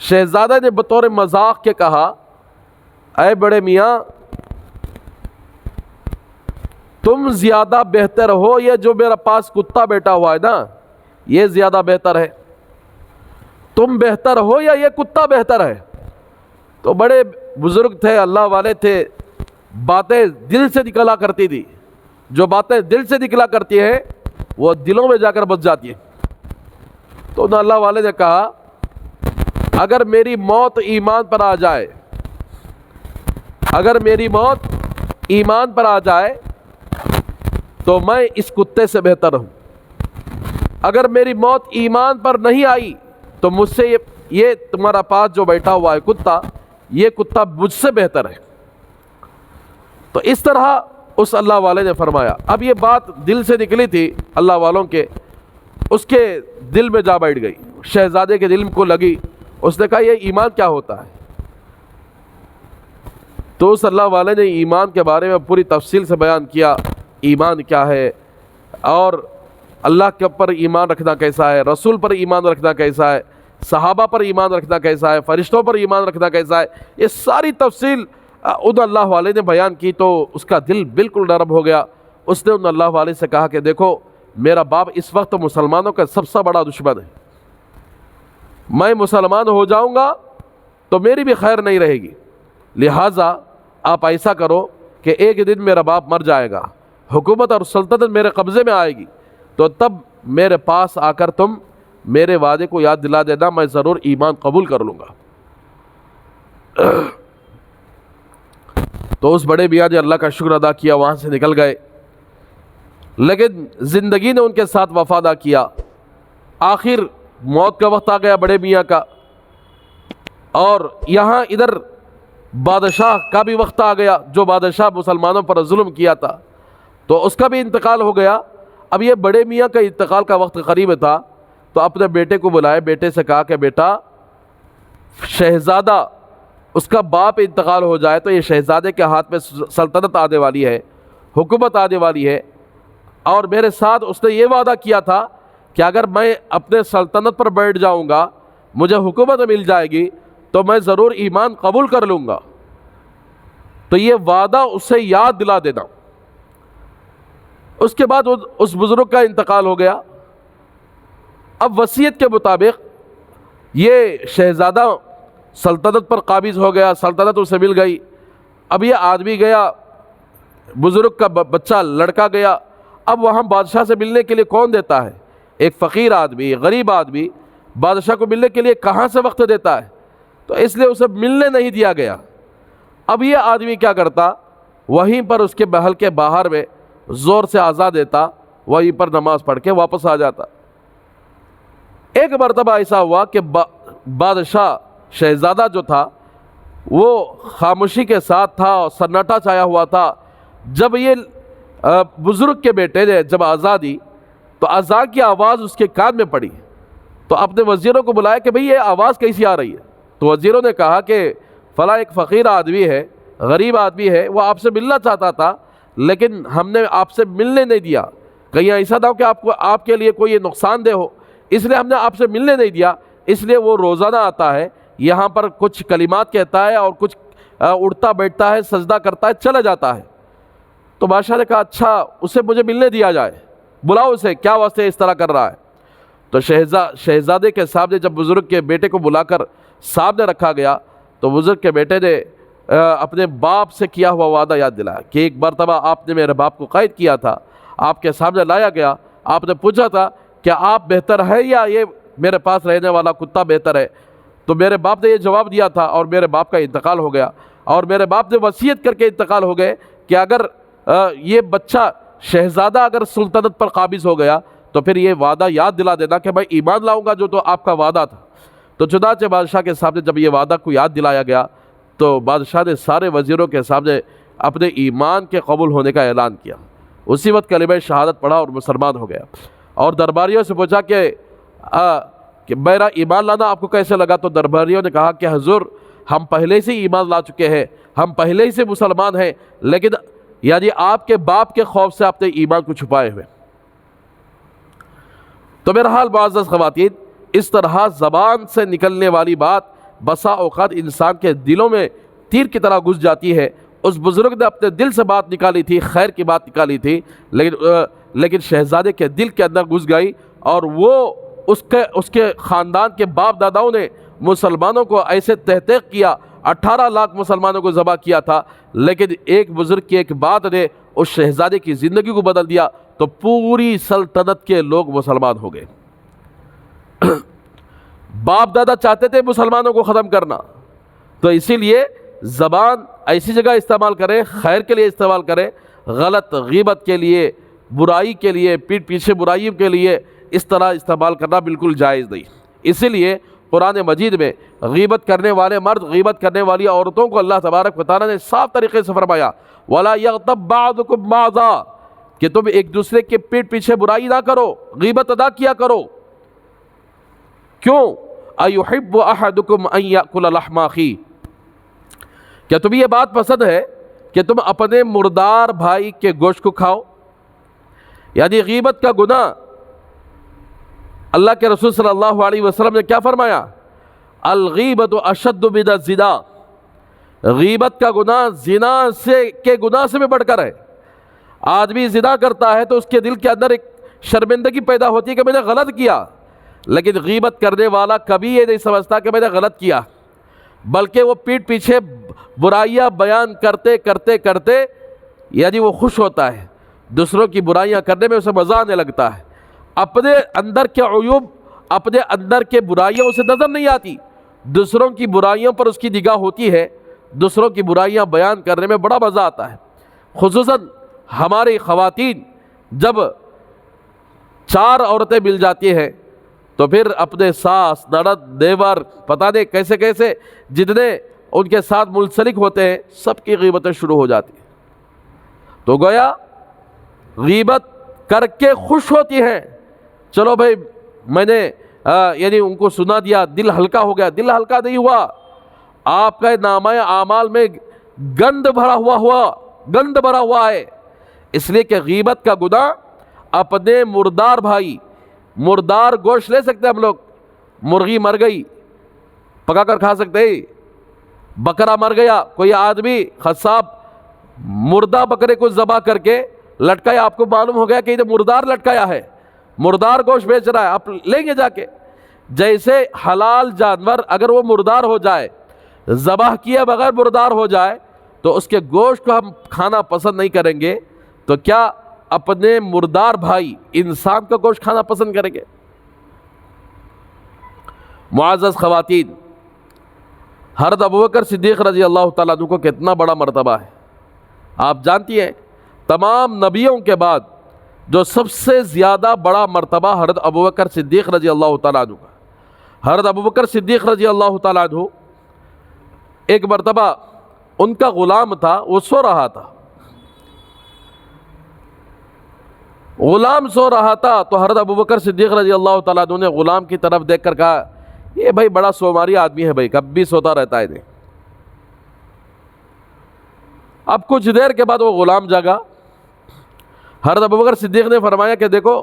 شہزادہ نے بطور مذاق کے کہا اے بڑے میاں، تم زیادہ بہتر ہو، یہ جو میرا پاس کتا بیٹھا ہوا ہے نا یہ زیادہ بہتر ہے، تم بہتر ہو یا یہ کتا بہتر ہے؟ تو بڑے بزرگ تھے، اللہ والے تھے، باتیں دل سے نکلا کرتی تھی، جو باتیں دل سے نکلا کرتی ہیں وہ دلوں میں جا کر بس جاتی ہیں۔ تو اللہ والے نے کہا اگر میری موت ایمان پر آ جائے، اگر میری موت ایمان پر آ جائے تو میں اس کتے سے بہتر ہوں، اگر میری موت ایمان پر نہیں آئی تو مجھ سے یہ تمہارا پاس جو بیٹھا ہوا ہے کتا، یہ کتا مجھ سے بہتر ہے۔ تو اس طرح اس اللہ والے نے فرمایا۔ اب یہ بات دل سے نکلی تھی اللہ والوں کے، اس کے دل میں جا بیٹھ گئی، شہزادے کے دل کو لگی، اس نے کہا یہ ایمان کیا ہوتا ہے؟ تو اس اللہ والے نے ایمان کے بارے میں پوری تفصیل سے بیان کیا ایمان کیا ہے اور اللہ کے اوپر ایمان رکھنا کیسا ہے، رسول پر ایمان رکھنا کیسا ہے، صحابہ پر ایمان رکھنا کیسا ہے، فرشتوں پر ایمان رکھنا کیسا ہے، یہ ساری تفصیل ان اللہ والے نے بیان کی تو اس کا دل بالکل نرم ہو گیا۔ اس نے ان اللہ والے سے کہا کہ دیکھو میرا باپ اس وقت مسلمانوں کا سب سے بڑا دشمن ہے، میں مسلمان ہو جاؤں گا تو میری بھی خیر نہیں رہے گی، لہٰذا آپ ایسا کرو کہ ایک دن میرا باپ مر جائے گا، حکومت اور سلطنت میرے قبضے میں آئے گی، تو تب میرے پاس آ کر تم میرے وعدے کو یاد دلا دینا، میں ضرور ایمان قبول کر لوں گا۔ تو اس بڑے میاں نے اللہ کا شکر ادا کیا، وہاں سے نکل گئے، لیکن زندگی نے ان کے ساتھ وفا ادا کیا۔ آخر موت کا وقت آ گیا بڑے میاں کا، اور یہاں ادھر بادشاہ کا بھی وقت آ گیا، جو بادشاہ مسلمانوں پر ظلم کیا تھا تو اس کا بھی انتقال ہو گیا۔ اب یہ بڑے میاں کا انتقال کا وقت قریب تھا تو اپنے بیٹے کو بلائے، بیٹے سے کہا کہ بیٹا شہزادہ اس کا باپ انتقال ہو جائے تو یہ شہزادے کے ہاتھ میں سلطنت آنے والی ہے، حکومت آنے والی ہے، اور میرے ساتھ اس نے یہ وعدہ کیا تھا کہ اگر میں اپنے سلطنت پر بیٹھ جاؤں گا، مجھے حکومت مل جائے گی تو میں ضرور ایمان قبول کر لوں گا، تو یہ وعدہ اسے یاد دلا دینا۔ اس کے بعد اس بزرگ کا انتقال ہو گیا۔ اب وصیت کے مطابق یہ شہزادہ سلطنت پر قابض ہو گیا، سلطنت اسے مل گئی۔ اب یہ آدمی گیا، بزرگ کا بچہ لڑکا گیا، اب وہاں بادشاہ سے ملنے کے لیے کون دیتا ہے؟ ایک فقیر آدمی، غریب آدمی بادشاہ کو ملنے کے لیے کہاں سے وقت دیتا ہے؟ تو اس لیے اسے ملنے نہیں دیا گیا۔ اب یہ آدمی کیا کرتا، وہیں پر اس کے محل کے باہر میں زور سے آزان دیتا، وہیں پر نماز پڑھ کے واپس آ جاتا۔ ایک مرتبہ ایسا ہوا کہ بادشاہ شہزادہ جو تھا وہ خاموشی کے ساتھ تھا اور سناٹا چھایا ہوا تھا۔ جب یہ بزرگ کے بیٹے نے جب آزان دی تو آزان کی آواز اس کے کان میں پڑی، تو اپنے وزیروں کو بلایا کہ بھئی یہ آواز کیسی آ رہی ہے؟ تو وزیروں نے کہا کہ فلاں ایک فقیر آدمی ہے، غریب آدمی ہے، وہ آپ سے ملنا چاہتا تھا لیکن ہم نے آپ سے ملنے نہیں دیا، کہیں ایسا نہ ہو کہ آپ کے لیے کوئی نقصان دہ ہو، اس لیے ہم نے آپ سے ملنے نہیں دیا، اس لیے وہ روزانہ آتا ہے، یہاں پر کچھ کلمات کہتا ہے اور کچھ اٹھتا بیٹھتا ہے، سجدہ کرتا ہے، چلا جاتا ہے۔ تو بادشاہ نے کہا اچھا اسے مجھے ملنے دیا جائے، بلاؤ اسے، کیا واسطے اس طرح کر رہا ہے؟ تو شہزادے کے سامنے جب بزرگ کے بیٹے کو بلا کر سامنے رکھا گیا تو بزرگ کے بیٹے نے اپنے باپ سے کیا ہوا وعدہ یاد دلایا کہ ایک مرتبہ آپ نے میرے باپ کو قید کیا تھا، آپ کے سامنے لایا گیا، آپ نے پوچھا تھا کہ آپ بہتر ہے یا یہ میرے پاس رہنے والا کتا بہتر ہے؟ تو میرے باپ نے یہ جواب دیا تھا اور میرے باپ کا انتقال ہو گیا، اور میرے باپ نے وصیت کر کے انتقال ہو گئے کہ اگر یہ بچہ شہزادہ اگر سلطنت پر قابض ہو گیا تو پھر یہ وعدہ یاد دلا دینا کہ میں ایمان لاؤں گا جو تو آپ کا وعدہ تھا۔ تو چنانچہ بادشاہ کے سامنے جب یہ وعدہ کو یاد دلایا گیا تو بادشاہ نے سارے وزیروں کے سامنے اپنے ایمان کے قبول ہونے کا اعلان کیا، اسی وقت کلمہ شہادت پڑھا اور مسلمان ہو گیا، اور درباریوں سے پوچھا کہ میرا ایمان لانا آپ کو کیسے لگا؟ تو درباریوں نے کہا کہ حضور ہم پہلے سے ایمان لا چکے ہیں، ہم پہلے ہی سے مسلمان ہیں، لیکن یعنی آپ کے باپ کے خوف سے آپ نے ایمان کو چھپائے ہوئے۔ تو بہرحال معزز خواتین، اس طرح زبان سے نکلنے والی بات بسا اوقات انسان کے دلوں میں تیر کی طرح گھس جاتی ہے۔ اس بزرگ نے اپنے دل سے بات نکالی تھی، خیر کی بات نکالی تھی، لیکن شہزادے کے دل کے اندر گھس گئی، اور وہ اس کے خاندان کے باپ داداؤں نے مسلمانوں کو ایسے تحقیق کیا، 18 لاکھ مسلمانوں کو ذبح کیا تھا، لیکن ایک بزرگ کی ایک بات نے اس شہزادے کی زندگی کو بدل دیا، تو پوری سلطنت کے لوگ مسلمان ہو گئے۔ باپ دادا چاہتے تھے مسلمانوں کو ختم کرنا، تو اسی لیے زبان ایسی جگہ استعمال کریں، خیر کے لیے استعمال کریں، غلط غیبت کے لیے، برائی کے لیے، پیٹھ پیچھے برائی کے لیے اس طرح استعمال کرنا بالکل جائز نہیں۔ اسی لیے قرآن مجید میں غیبت کرنے والے مرد، غیبت کرنے والی عورتوں کو اللہ تبارک و تعالیٰ نے صاف طریقے سے فرمایا وَلَا يَغْتَبْ بَعْضُكُمْ بَعْضًا، کہ تم ایک دوسرے کے پیٹھ پیچھے برائی نہ کرو، غیبت ادا کیا کرو۔ کیوں؟ أَيُحِبُّ أَحَدُكُمْ أَن يَأْكُلَ لَحْمَ أَخِيهِ، کیا تمہیں یہ بات پسند ہے کہ تم اپنے مردار بھائی کے گوشت کو کھاؤ؟ یعنی غیبت کا گناہ اللہ کے رسول صلی اللہ علیہ وسلم نے کیا فرمایا؟ الغیبت اشد من الزنا، غیبت کا گناہ زنا کے گناہ سے بھی بڑھ کر ہے۔ آدمی زنا کرتا ہے تو اس کے دل کے اندر ایک شرمندگی پیدا ہوتی ہے کہ میں نے غلط کیا، لیکن غیبت کرنے والا کبھی یہ نہیں سمجھتا کہ میں نے غلط کیا، بلکہ وہ پیٹھ پیچھے برائیاں بیان کرتے کرتے کرتے یعنی وہ خوش ہوتا ہے، دوسروں کی برائیاں کرنے میں اسے مزہ آنے لگتا ہے۔ اپنے اندر کے عیوب، اپنے اندر کے برائیاں اسے نظر نہیں آتی، دوسروں کی برائیوں پر اس کی نگاہ ہوتی ہے، دوسروں کی برائیاں بیان کرنے میں بڑا مزہ آتا ہے۔ خصوصاً ہماری خواتین جب 4 عورتیں مل جاتی ہیں تو پھر اپنے ساس، نند، دیور، پتہ نہیں کیسے کیسے جتنے ان کے ساتھ منسلک ہوتے ہیں سب کی غیبتیں شروع ہو جاتی ہیں۔ تو گویا غیبت کر کے خوش ہوتی ہیں، چلو بھائی میں نے یعنی ان کو سنا دیا، دل ہلکا ہو گیا۔ دل ہلکا نہیں ہوا، آپ کا نامہ اعمال میں گند بھرا ہوا ہے، اس لیے کہ غیبت کا گناہ اپنے مردار بھائی، مردار گوشت لے سکتے ہم لوگ، مرغی مر گئی پکا کر کھا سکتے ہیں، بکرا مر گیا، کوئی آدمی قصاب مردہ بکرے کو ذبح کر کے لٹکایا، آپ کو معلوم ہو گیا کہ یہ مردار لٹکایا ہے، مردار گوشت بیچ رہا ہے، آپ لیں گے جا کے۔ جیسے حلال جانور اگر وہ مردار ہو جائے، ذبح کیے بغیر مردار ہو جائے تو اس کے گوشت کو ہم کھانا پسند نہیں کریں گے، تو کیا اپنے مردار بھائی انسان کا گوشت کھانا پسند کریں گے؟ معزز خواتین، حضرت ابوبکر صدیق رضی اللہ تعالیٰ عنہ کو کتنا بڑا مرتبہ ہے آپ جانتی ہیں؟ تمام نبیوں کے بعد جو سب سے زیادہ بڑا مرتبہ حضرت ابوبکر صدیق رضی اللہ تعالیٰ عنہ کا۔ حضرت ابوبکر صدیق رضی اللہ تعالیٰ عنہ ایک مرتبہ ان کا غلام تھا، وہ سو رہا تھا، غلام سو رہا تھا تو حضرت ابوبکر صدیق رضی اللہ تعالیٰ عنہ نے غلام کی طرف دیکھ کر کہا یہ بھائی بڑا سوماری آدمی ہے، بھائی کب بھی سوتا رہتا ہے۔ اب کچھ دیر کے بعد وہ غلام جاگا، حضرت ابوبکر صدیق نے فرمایا کہ دیکھو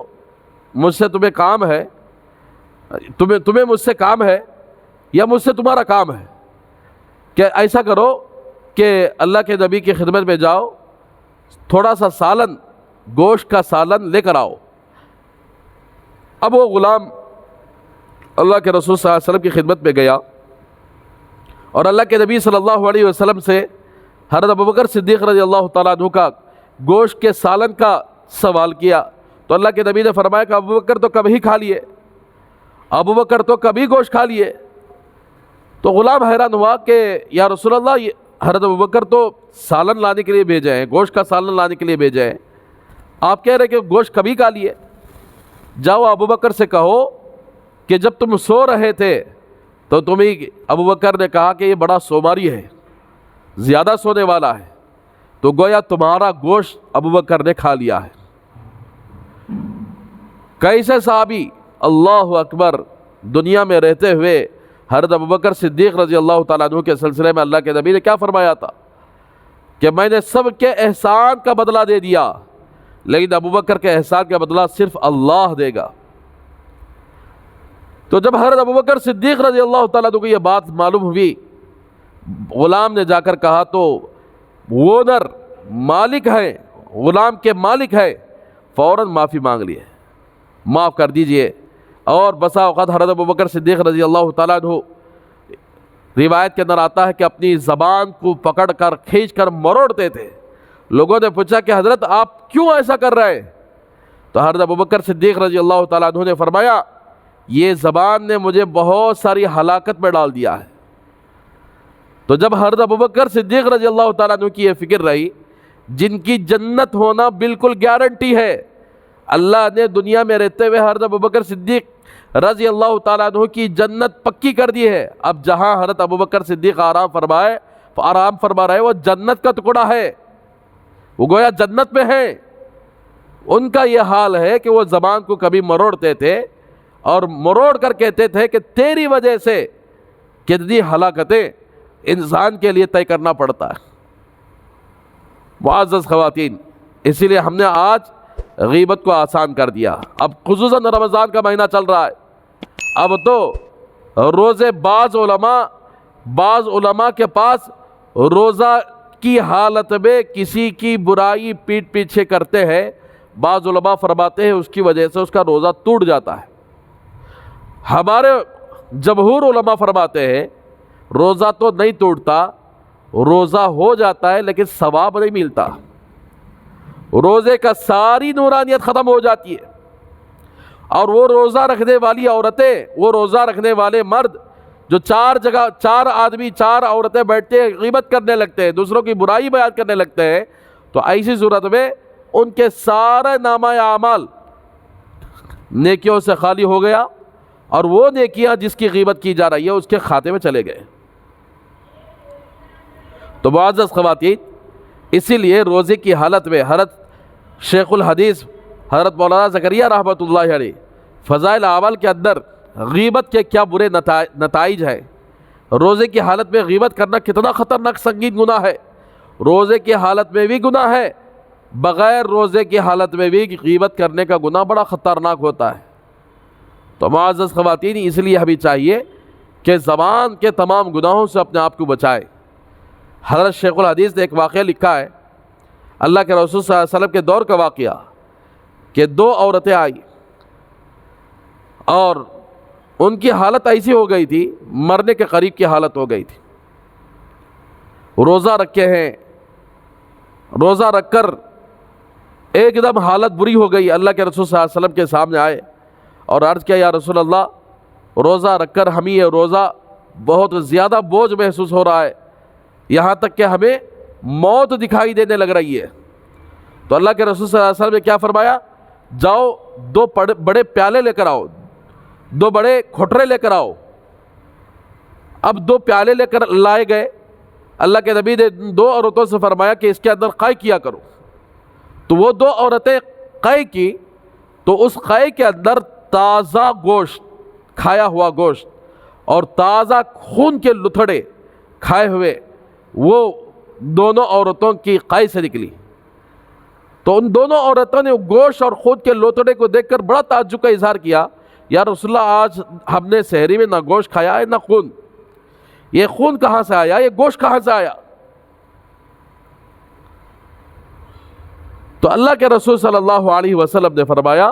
مجھ سے تمہیں کام ہے، تمہیں مجھ سے کام ہے یا مجھ سے تمہارا کام ہے، کہ ایسا کرو کہ اللہ کے نبی کی خدمت میں جاؤ، تھوڑا سا سالن، گوشت کا سالن لے کر آؤ۔ اب وہ غلام اللہ کے رسول صلی اللہ علیہ وسلم کی خدمت میں گیا اور اللہ کے نبی صلی اللہ علیہ وسلم سے حضرت ابوبکر صدیق رضی اللہ تعالیٰ عنہ کا گوشت کے سالن کا سوال کیا، تو اللہ کے نبی نے فرمایا کہ ابوبکر تو کبھی کھا لیے، ابوبکر تو کبھی گوشت کھا لیے۔ تو غلام حیران ہوا کہ یا رسول اللہ، یہ حضرت ابوبکر تو سالن لانے کے لیے بھیجے ہیں، گوشت کا سالن لانے کے لیے بھیجے ہیں، آپ کہہ رہے کہ گوشت کبھی کھا لیے؟ جاؤ ابوبکر سے کہو کہ جب تم سو رہے تھے تو تمہیں ابوبکر نے کہا کہ یہ بڑا سوماری ہے، زیادہ سونے والا ہے، تو گویا تمہارا گوشت ابوبکر نے کھا لیا ہے۔ کیسے صحابی اللہ اکبر دنیا میں رہتے ہوئے حضرت ابوبکر صدیق رضی اللہ تعالیٰ عنہ کے سلسلے میں اللہ کے نبی نے کیا فرمایا تھا کہ میں نے سب کے احسان کا بدلہ دے دیا، لیکن ابوبکر کے احسان کا بدلہ صرف اللہ دے گا۔ تو جب حضرت ابوبکر صدیق رضی اللہ تعالیٰ عنہ کو یہ بات معلوم ہوئی، غلام نے جا کر کہا تو اونر مالک ہے، غلام کے مالک ہے، فوراً معافی مانگ لیے، معاف کر دیجئے۔ اور بسا اوقات حضرت ابوبکر صدیق رضی اللہ تعالیٰ عنہ روایت کے اندر آتا ہے کہ اپنی زبان کو پکڑ کر کھینچ کر مروڑتے تھے۔ لوگوں نے پوچھا کہ حضرت آپ کیوں ایسا کر رہے ہیں؟ تو حضرت ابوبکر صدیق رضی اللہ تعالیٰ عنہ نے فرمایا یہ زبان نے مجھے بہت ساری ہلاکت میں ڈال دیا ہے۔ تو جب حضرت ابوبکر صدیق رضی اللہ تعالیٰ عنہ کی یہ فکر رہی، جن کی جنت ہونا بالکل گارنٹی ہے، اللہ نے دنیا میں رہتے ہوئے حضرت ابوبکر صدیق رضی اللہ تعالیٰ عنہ کی جنت پکی کر دی ہے۔ اب جہاں حضرت ابوبکر صدیق آرام فرما رہے وہ جنت کا ٹکڑا ہے، وہ گویا جنت میں ہیں۔ ان کا یہ حال ہے کہ وہ زبان کو کبھی مروڑتے تھے اور مروڑ کر کہتے تھے کہ تیری وجہ سے کتنی ہلاکتیں انسان کے لیے طے کرنا پڑتا ہے۔ معزز خواتین، اسی لیے ہم نے آج غیبت کو آسان کر دیا۔ اب خصوصاً رمضان کا مہینہ چل رہا ہے، اب تو روزے بعض علماء کے پاس روزہ کی حالت میں کسی کی برائی پیٹ پیچھے کرتے ہیں، بعض علماء فرماتے ہیں اس کی وجہ سے اس کا روزہ ٹوٹ جاتا ہے۔ ہمارے جمہور علماء فرماتے ہیں روزہ تو نہیں ٹوٹتا، روزہ ہو جاتا ہے لیکن ثواب نہیں ملتا، روزے کا ساری نورانیت ختم ہو جاتی ہے۔ اور وہ روزہ رکھنے والی عورتیں، وہ روزہ رکھنے والے مرد جو چار آدمی چار عورتیں بیٹھتے ہیں غیبت کرنے لگتے ہیں، دوسروں کی برائی بیان کرنے لگتے ہیں، تو ایسی صورت میں ان کے سارے نامہ اعمال نیکیوں سے خالی ہو گیا، اور وہ نیکیاں جس کی غیبت کی جا رہی ہے اس کے کھاتے میں چلے گئے۔ تو معزز خواتین، اسی لیے روزے کی حالت میں حضرت شیخ الحدیث حضرت مولانا زکریہ رحمۃ اللہ علیہ فضائل اعمال کے اندر غیبت کے کیا برے نتائج ہیں، روزے کی حالت میں غیبت کرنا کتنا خطرناک سنگین گناہ ہے، روزے کی حالت میں بھی گناہ ہے، بغیر روزے کی حالت میں بھی غیبت کرنے کا گناہ بڑا خطرناک ہوتا ہے۔ تو معزز خواتین، اس لیے ہمیں چاہیے کہ زبان کے تمام گناہوں سے اپنے آپ کو بچائے۔ حضرت شیخ الحدیث نے ایک واقعہ لکھا ہے، اللہ کے رسول صلی اللہ علیہ وسلم کے دور کا واقعہ، کہ دو عورتیں آئی اور ان کی حالت ایسی ہو گئی تھی، مرنے کے قریب کی حالت ہو گئی تھی، روزہ رکھے ہیں، روزہ رکھ کر ایک دم حالت بری ہو گئی، اللہ کے رسول صلی اللہ علیہ وسلم کے سامنے آئے اور عرض کیا، یا رسول اللہ، روزہ رکھ کر ہمیں یہ روزہ بہت زیادہ بوجھ محسوس ہو رہا ہے، یہاں تک کہ ہمیں موت دکھائی دینے لگ رہی ہے۔ تو اللہ کے رسول صلی اللہ علیہ وسلم نے کیا فرمایا، جاؤ دو بڑے پیالے لے کر آؤ، دو بڑے کھوٹرے لے کر آؤ۔ اب دو پیالے لے کر لائے گئے، اللہ کے نبی نے دو عورتوں سے فرمایا کہ اس کے اندر قے کیا کرو۔ تو وہ دو عورتیں قے کی، تو اس قے کے اندر تازہ گوشت، کھایا ہوا گوشت اور تازہ خون کے لتھڑے کھائے ہوئے وہ دونوں عورتوں کی قے سے نکلی۔ تو ان دونوں عورتوں نے گوشت اور خون کے لوتڑے کو دیکھ کر بڑا تعجب کا اظہار کیا، یا رسول اللہ، آج ہم نے سحری میں نہ گوشت کھایا ہے نہ خون، یہ خون کہاں سے آیا، یہ گوشت کہاں سے آیا؟ تو اللہ کے رسول صلی اللہ علیہ وسلم نے فرمایا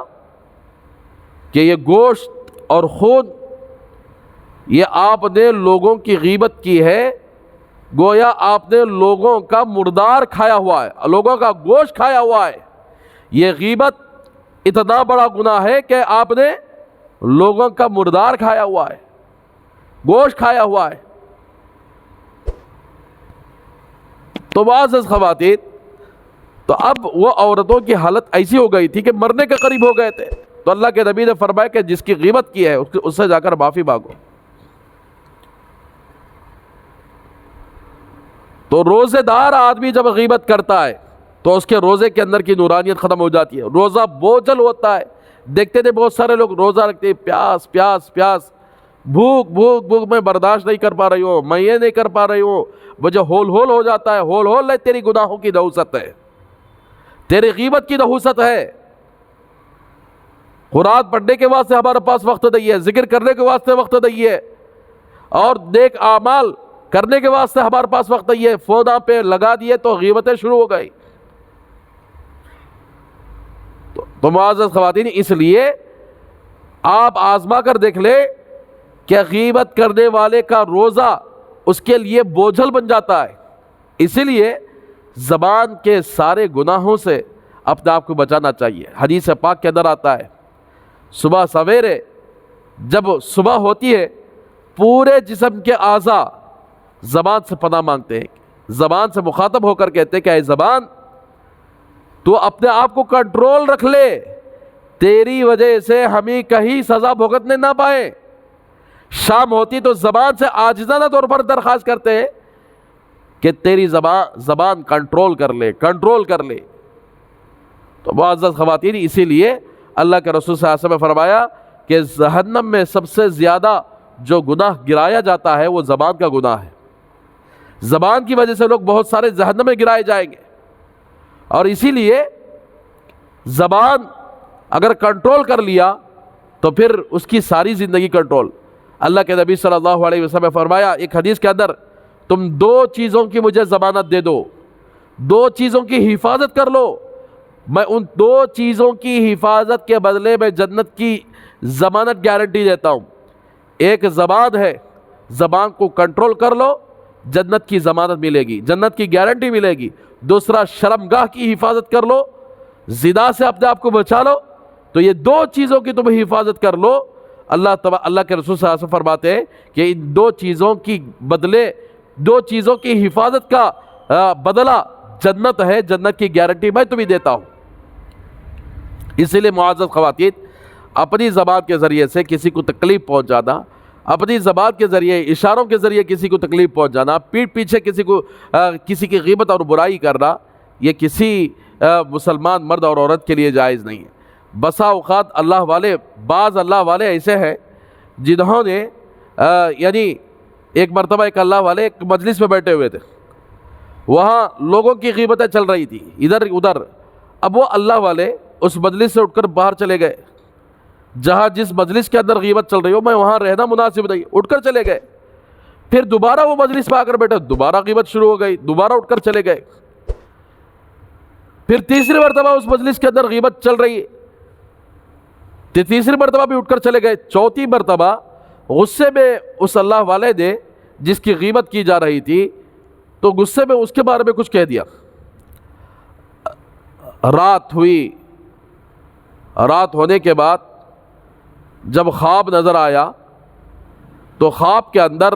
کہ یہ گوشت اور خون یہ آپ نے لوگوں کی غیبت کی ہے، گویا آپ نے لوگوں کا مردار کھایا ہوا ہے، لوگوں کا گوشت کھایا ہوا ہے۔ یہ غیبت اتنا بڑا گناہ ہے کہ آپ نے لوگوں کا مردار کھایا ہوا ہے، گوشت کھایا ہوا ہے۔ تو معزز خواتین، تو اب وہ عورتوں کی حالت ایسی ہو گئی تھی کہ مرنے کے قریب ہو گئے تھے، تو اللہ کے نبی نے فرمایا کہ جس کی غیبت کی ہے اس سے جا کر معافی مانگو۔ تو روزے دار آدمی جب غیبت کرتا ہے تو اس کے روزے کے اندر کی نورانیت ختم ہو جاتی ہے، روزہ بوجھل ہوتا ہے۔ دیکھتے تھے بہت سارے لوگ روزہ رکھتے ہیں، پیاس پیاس پیاس، بھوک بھوک بھوک، میں برداشت نہیں کر پا رہی ہوں، میں یہ نہیں کر پا رہی ہوں، مجھے ہول ہول ہو جاتا ہے۔ ہول ہول ہے، تیری گناہوں کی نحوست ہے، تیری غیبت کی نحوست ہے۔ قرآن پڑھنے کے واسطے ہمارے پاس وقت نہیں ہے، ذکر کرنے کے واسطے وقت نہیں ہے، اور نیک اعمال کرنے کے واسطے ہمارے پاس وقت نہیں ہے، فون پہ لگا دیے تو غیبتیں شروع ہو گئی۔ تو معزز خواتین، اس لیے آپ آزما کر دیکھ لیں کہ غیبت کرنے والے کا روزہ اس کے لیے بوجھل بن جاتا ہے۔ اسی لیے زبان کے سارے گناہوں سے اپنے آپ کو بچانا چاہیے۔ حدیث پاک کے اندر آتا ہے، صبح سویرے جب صبح ہوتی ہے پورے جسم کے اعضاء زبان سے پناہ مانگتے ہیں، زبان سے مخاطب ہو کر کہتے ہیں کہ اے زبان، تو اپنے آپ کو کنٹرول رکھ لے، تیری وجہ سے ہمیں کہیں سزا بھگتنے نہ پائیں۔ شام ہوتی تو زبان سے عاجزانہ طور پر درخواست کرتے ہیں کہ تیری زبان کنٹرول کر لے، کنٹرول کر لے۔ تو معزز خواتین، اسی لیے اللہ کے رسول صلی اللہ علیہ وسلم نے فرمایا کہ جہنم میں سب سے زیادہ جو گناہ گرایا جاتا ہے وہ زبان کا گناہ ہے۔ زبان کی وجہ سے لوگ بہت سارے جہنم میں گرائے جائیں گے، اور اسی لیے زبان اگر کنٹرول کر لیا تو پھر اس کی ساری زندگی کنٹرول. اللہ کے نبی صلی اللہ علیہ وسلم نے فرمایا ایک حدیث کے اندر, تم 2 چیزوں کی مجھے ضمانت دے دو, 2 چیزوں کی حفاظت کر لو, میں ان 2 چیزوں کی حفاظت کے بدلے میں جنت کی ضمانت گارنٹی دیتا ہوں. ایک زبان ہے, زبان کو کنٹرول کر لو, جنت کی ضمانت ملے گی, جنت کی گارنٹی ملے گی. دوسرا, شرمگاہ کی حفاظت کر لو, زنا سے اپنے آپ کو بچا لو. تو یہ 2 چیزوں کی تم حفاظت کر لو. اللہ کے رسول صلی اللہ علیہ وسلم فرماتے ہیں کہ ان 2 چیزوں کی بدلے, 2 چیزوں کی حفاظت کا بدلہ جنت ہے, جنت کی گارنٹی میں تمہیں دیتا ہوں. اسی لیے معزز خواتین, اپنی زبان کے ذریعے سے کسی کو تکلیف پہنچانا, اپنی زبان کے ذریعے اشاروں کے ذریعے کسی کو تکلیف پہنچانا, پیٹھ پیچھے کسی کی غیبت اور برائی کرنا, یہ کسی مسلمان مرد اور عورت کے لیے جائز نہیں ہے. بسا اوقات بعض اللہ والے ایسے ہیں جنہوں نے یعنی ایک مرتبہ ایک اللہ والے ایک مجلس میں بیٹھے ہوئے تھے, وہاں لوگوں کی غیبتیں چل رہی تھی ادھر ادھر. اب وہ اللہ والے اس مجلس سے اٹھ کر باہر چلے گئے. جہاں جس مجلس کے اندر غیبت چل رہی ہو, میں وہاں رہنا مناسب نہیں, اٹھ کر چلے گئے. پھر دوبارہ وہ مجلس پہ آ کر بیٹھے, دوبارہ غیبت شروع ہو گئی, دوبارہ اٹھ کر چلے گئے. پھر تیسری مرتبہ اس مجلس کے اندر غیبت چل رہی ہے, تیسری مرتبہ بھی اٹھ کر چلے گئے. چوتھی مرتبہ غصے میں اس اللہ والے نے جس کی غیبت کی جا رہی تھی, تو غصے میں اس کے بارے میں کچھ کہہ دیا. رات ہوئی, رات ہونے کے بعد جب خواب نظر آیا تو خواب کے اندر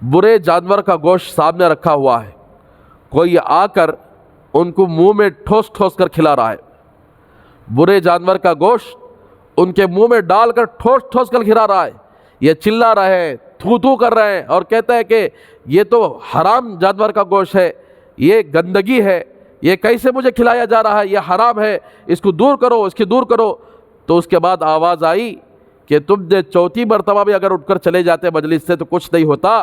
برے جانور کا گوشت سامنے رکھا ہوا ہے. کوئی آ کر ان کو منہ میں ٹھوس ٹھوس کر کھلا رہا ہے. برے جانور کا گوشت ان کے منہ میں ڈال کر ٹھوس ٹھوس کر کھلا رہا ہے. یہ چلا رہے ہیں, تھو تھو کر رہے ہیں اور کہتا ہے کہ یہ تو حرام جانور کا گوشت ہے, یہ گندگی ہے, یہ کیسے مجھے کھلایا جا رہا ہے, یہ حرام ہے, اس کو دور کرو, اس کی دور کرو. تو اس کے بعد آواز آئی کہ تم نے چوتھی مرتبہ بھی اگر اٹھ کر چلے جاتے مجلس سے تو کچھ نہیں ہوتا,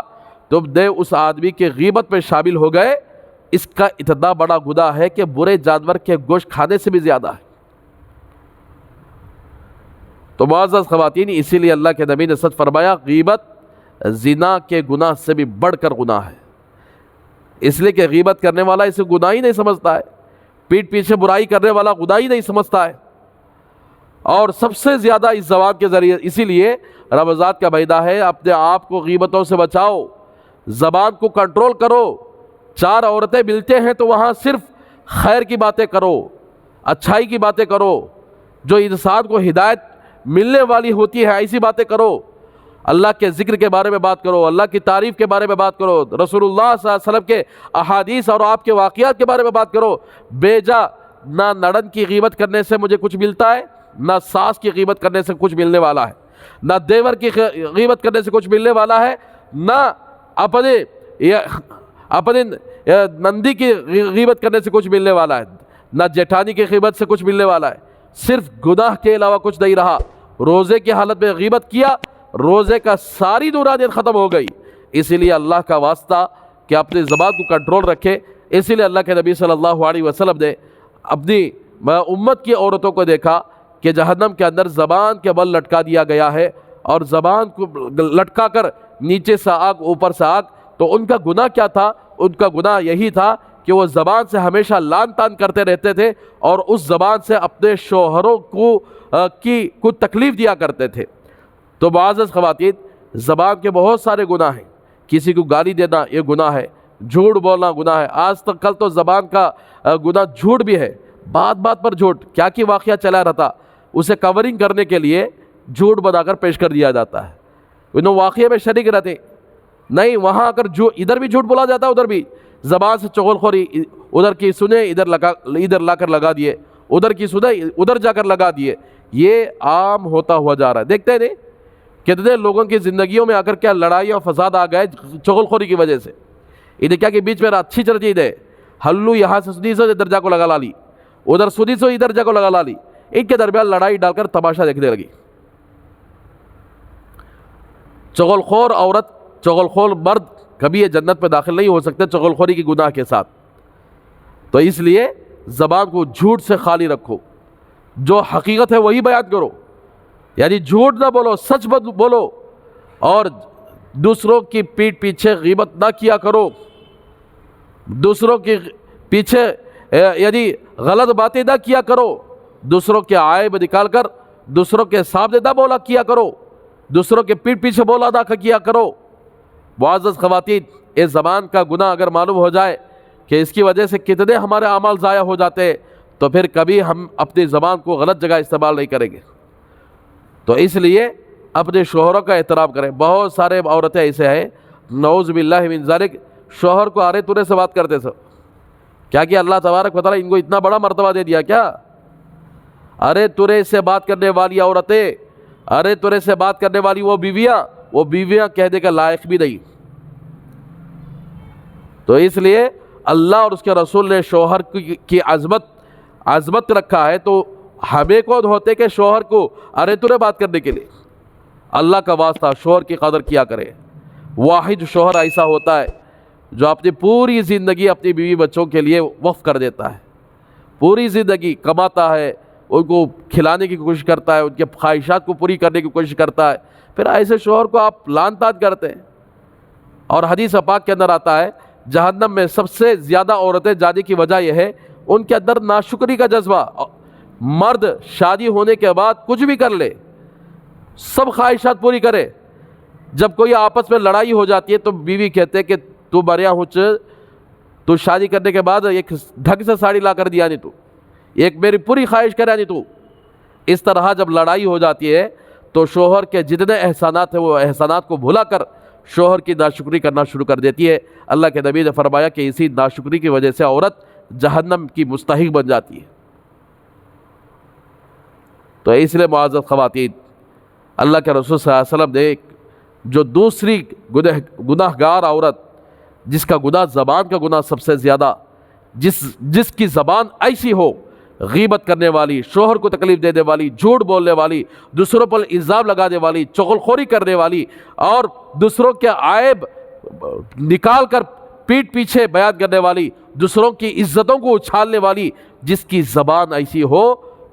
تم نے اس آدمی کے غیبت میں شامل ہو گئے. اس کا اتنا بڑا گناہ ہے کہ برے جانور کے گوشت کھانے سے بھی زیادہ ہے. تو معزز خواتین, اسی لیے اللہ کے نبی نے سچ فرمایا, غیبت زنا کے گناہ سے بھی بڑھ کر گناہ ہے. اس لیے کہ غیبت کرنے والا اسے گناہ ہی نہیں سمجھتا ہے, پیٹھ پیچھے برائی کرنے والا گناہ ہی نہیں سمجھتا ہے. اور سب سے زیادہ اس زبان کے ذریعے, اسی لیے رمضان کا مہینہ ہے, اپنے آپ کو غیبتوں سے بچاؤ, زبان کو کنٹرول کرو. 4 عورتیں ملتے ہیں تو وہاں صرف خیر کی باتیں کرو, اچھائی کی باتیں کرو, جو انسان کو ہدایت ملنے والی ہوتی ہے ایسی باتیں کرو. اللہ کے ذکر کے بارے میں بات کرو, اللہ کی تعریف کے بارے میں بات کرو, رسول اللہ صلی اللہ علیہ وسلم کے احادیث اور آپ کے واقعات کے بارے میں بات کرو. بیجا نہ نڑن کی غیبت کرنے سے مجھے کچھ ملتا ہے, نہ ساس کی غیبت کرنے سے کچھ ملنے والا ہے, نہ دیور کی غیبت کرنے سے کچھ ملنے والا ہے, نہ اپنے نندی کی غیبت کرنے سے کچھ ملنے والا ہے, نہ جیٹھانی کی غیبت سے کچھ ملنے والا ہے. صرف گناہ کے علاوہ کچھ نہیں رہا. روزے کی حالت میں غیبت کیا, روزے کا ساری نورانیت ختم ہو گئی. اسی لیے اللہ کا واسطہ کہ اپنی زبان کو کنٹرول رکھے. اسی لیے اللہ کے نبی صلی اللہ علیہ وسلم نے اپنی امت کی عورتوں کو دیکھا کہ جہنم کے اندر زبان کے بل لٹکا دیا گیا ہے, اور زبان کو لٹکا کر نیچے سے آگ اوپر سے آگ. تو ان کا گناہ کیا تھا؟ ان کا گناہ یہی تھا کہ وہ زبان سے ہمیشہ لان تان کرتے رہتے تھے, اور اس زبان سے اپنے شوہروں کو تکلیف دیا کرتے تھے. تو معزز خواتین, زبان کے بہت سارے گناہ ہیں. کسی کو گالی دینا یہ گناہ ہے, جھوٹ بولنا گناہ ہے. آج تک کل تو زبان کا گناہ جھوٹ بھی ہے, بات بات پر جھوٹ. کیا کی واقعہ چلا رہتا, اسے کورنگ کرنے کے لیے جھوٹ بنا کر پیش کر دیا جاتا ہے. انہوں واقعے میں شریک رہتے نہیں, وہاں اگر ادھر بھی جھوٹ بولا جاتا, ادھر بھی زبان سے چغل خوری, ادھر کی سنے ادھر لا کر لگا دیے, ادھر کی سنے ادھر جا کر لگا دیے. یہ عام ہوتا ہوا جا رہا ہے. دیکھتے ہیں نہیں کتنے لوگوں کی زندگیوں میں آ کر کیا لڑائی اور فساد آ گئے چغل خوری کی وجہ سے. انہیں کیا کہ بیچ میں اچھی چلتی ہے, ہلو یہاں سے سنی سے ادھر جا کو لگا لی, ادھر سنی سے ادھر جا کو لگا لی. ان کے درمیان لڑائی ڈال کر تماشا دیکھنے لگی. چغل خور عورت, چغل خور مرد کبھی یہ جنت میں داخل نہیں ہو سکتے چغل خوری کی گناہ کے ساتھ. تو اس لیے زبان کو جھوٹ سے خالی رکھو، جو حقیقت ہے وہی بیان کرو، یعنی جھوٹ نہ بولو، سچ بولو، اور دوسروں کی پیٹھ پیچھے غیبت نہ کیا کرو، دوسروں کی پیچھے یعنی غلط باتیں نہ کیا کرو، دوسروں کے عیب نکال کر دوسروں کے سامنے نہ بولا کیا کرو، دوسروں کے پیٹھ پیچھے بولا نہ کیا کرو۔ معزز خواتین، اس زبان کا گناہ اگر معلوم ہو جائے کہ اس کی وجہ سے کتنے ہمارے اعمال ضائع ہو جاتے ہیں، تو پھر کبھی ہم اپنی زبان کو غلط جگہ استعمال نہیں کریں گے۔ تو اس لیے اپنے شوہروں کا احترام کریں۔ بہت سارے عورتیں ایسے ہیں، نعوذ باللہ من ذالک، شوہر کو ارے تورے سے بات کرتے سو، کیا کہ اللہ تبارک و تعالیٰ ان کو اتنا بڑا مرتبہ دے دیا کیا؟ ارے تورے سے بات کرنے والی عورتیں، ارے تورے سے بات کرنے والی وہ بیویاں کہنے کا لائق بھی نہیں۔ تو اس لیے اللہ اور اس کے رسول نے شوہر کی عظمت رکھا ہے، تو ہمیں کون ہوتے کہ شوہر کو ارے تورے بات کرنے کے لیے؟ اللہ کا واسطہ شوہر کی قدر کیا کرے۔ واحد شوہر ایسا ہوتا ہے جو اپنی پوری زندگی اپنی بیوی بچوں کے لیے وقف کر دیتا ہے، پوری زندگی کماتا ہے، ان کو کھلانے کی کوشش کرتا ہے، ان کے خواہشات کو پوری کرنے کی کوشش کرتا ہے، پھر ایسے شوہر کو آپ لعن طاعن کرتے ہیں۔ اور حدیث پاک کے اندر آتا ہے جہنم میں سب سے زیادہ عورتیں جانے کی وجہ یہ ہے ان کے اندر ناشکری کا جذبہ۔ مرد شادی ہونے کے بعد کچھ بھی کر لے، سب خواہشات پوری کرے، جب کوئی آپس میں لڑائی ہو جاتی ہے تو بیوی کہتے کہ تو بریا ہوچ، تو شادی کرنے کے بعد ایک ڈھنگ سے ساڑی لا کر دیا نہیں، تو ایک میری پوری خواہش کرا نہیں تو۔ اس طرح جب لڑائی ہو جاتی ہے تو شوہر کے جتنے احسانات ہیں وہ احسانات کو بھلا کر شوہر کی ناشکری کرنا شروع کر دیتی ہے۔ اللہ کے نبی نے فرمایا کہ اسی ناشکری کی وجہ سے عورت جہنم کی مستحق بن جاتی ہے۔ تو اس لیے معزز خواتین، اللہ کے رسول صلی اللہ علیہ وسلم نے جو دوسری گناہ گار عورت جس کا گناہ زبان کا گناہ سب سے زیادہ، جس کی زبان ایسی ہو، غیبت کرنے والی، شوہر کو تکلیف دینے والی، جھوٹ بولنے والی، دوسروں پر الزام لگانے والی، چغلخوری کرنے والی، اور دوسروں کے عیب نکال کر پیٹھ پیچھے بیان کرنے والی، دوسروں کی عزتوں کو اچھالنے والی، جس کی زبان ایسی ہو،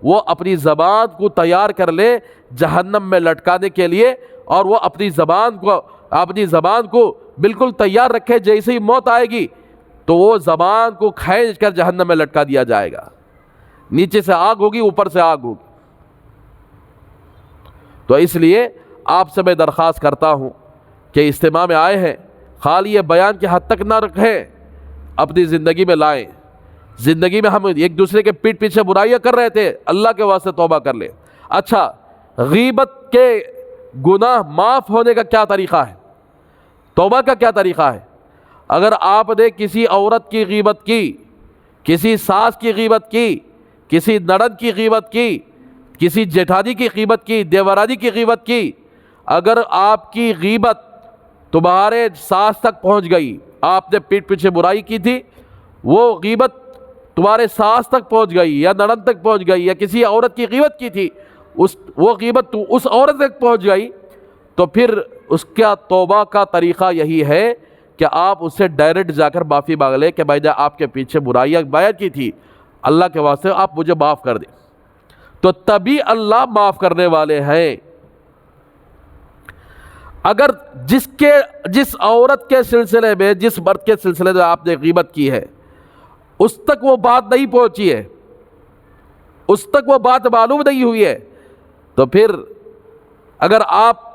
وہ اپنی زبان کو تیار کر لے جہنم میں لٹکانے کے لیے، اور وہ اپنی زبان کو بالکل تیار رکھے، جیسے ہی موت آئے گی تو وہ زبان کو کھینچ کر جہنم میں لٹکا دیا جائے گا۔ نیچے سے آگ ہوگی، اوپر سے آگ ہوگی۔ تو اس لیے آپ سے میں درخواست کرتا ہوں کہ اجتماع میں آئے ہیں، خالی یہ بیان کی حد تک نہ رکھیں، اپنی زندگی میں لائیں۔ زندگی میں ہم ایک دوسرے کے پیٹھ پیچھے برائیاں کر رہے تھے، اللہ کے واسطے توبہ کر لیں۔ اچھا، غیبت کے گناہ معاف ہونے کا کیا طریقہ ہے؟ توبہ کا کیا طریقہ ہے؟ اگر آپ نے کسی عورت کی غیبت کی، کسی ساس کی غیبت کی، کسی نند کی غیبت کی، کسی جیٹھانی کی غیبت کی، دیورانی کی غیبت کی، اگر آپ کی غیبت تمہارے ساس تک پہنچ گئی، آپ نے پیٹھ پیچھے برائی کی تھی، وہ غیبت تمہارے ساس تک پہنچ گئی یا نند تک پہنچ گئی، یا کسی عورت کی غیبت کی تھی، وہ غیبت اس عورت تک پہنچ گئی، تو پھر اس کا توبہ کا طریقہ یہی ہے کہ آپ اس سے ڈائریکٹ جا کر معافی مانگ لیں کہ بھائی نے آپ کے پیچھے برائیاں بیان کی تھی، اللہ کے واسطے آپ مجھے معاف کر دیں، تو تبھی اللہ معاف کرنے والے ہیں۔ اگر جس عورت کے سلسلے میں، جس مرد کے سلسلے میں آپ نے غیبت کی ہے، اس تک وہ بات نہیں پہنچی ہے، اس تک وہ بات معلوم نہیں ہوئی ہے، تو پھر اگر آپ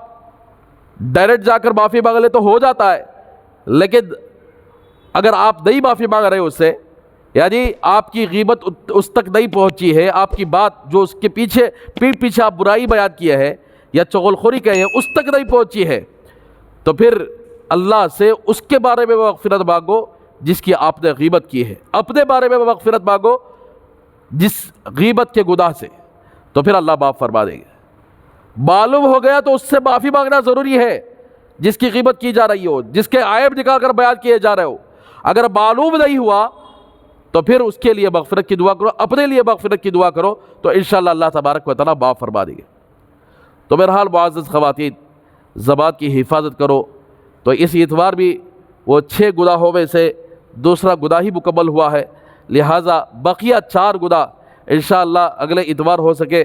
ڈائریکٹ جا کر معافی مانگ لیں تو ہو جاتا ہے، لیکن اگر آپ نہیں معافی مانگ رہے اس سے، یعنی آپ کی غیبت اس تک نہیں پہنچی ہے، آپ کی بات جو اس کے پیچھے پیٹھ پیچھے آپ برائی بیان کیا ہے یا چغلخوری کہے اس تک نہیں پہنچی ہے، تو پھر اللہ سے اس کے بارے میں مغفرت مانگو جس کی آپ نے غیبت کی ہے، اپنے بارے میں مغفرت مانگو جس غیبت کے گناہ سے، تو پھر اللہ معاف فرما دیں گے۔ معلوم ہو گیا تو اس سے معافی مانگنا ضروری ہے جس کی غیبت کی جا رہی ہو، جس کے عیب نکال کر بیان کیے جا رہے ہو۔ اگر معلوم نہیں ہوا تو پھر اس کے لیے مغفرت کی دعا کرو، اپنے لیے مغفرت کی دعا کرو، تو انشاءاللہ اللہ تبارک و تعالیٰ معاف فرما دیں گے۔ تو بہرحال معزز خواتین، زبان کی حفاظت کرو۔ تو اس اتوار بھی وہ 6 گناہوں میں سے دوسرا گناہ ہی مکمل ہوا ہے، لہٰذا بقیہ 4 گناہ انشاءاللہ اگلے اتوار ہو سکے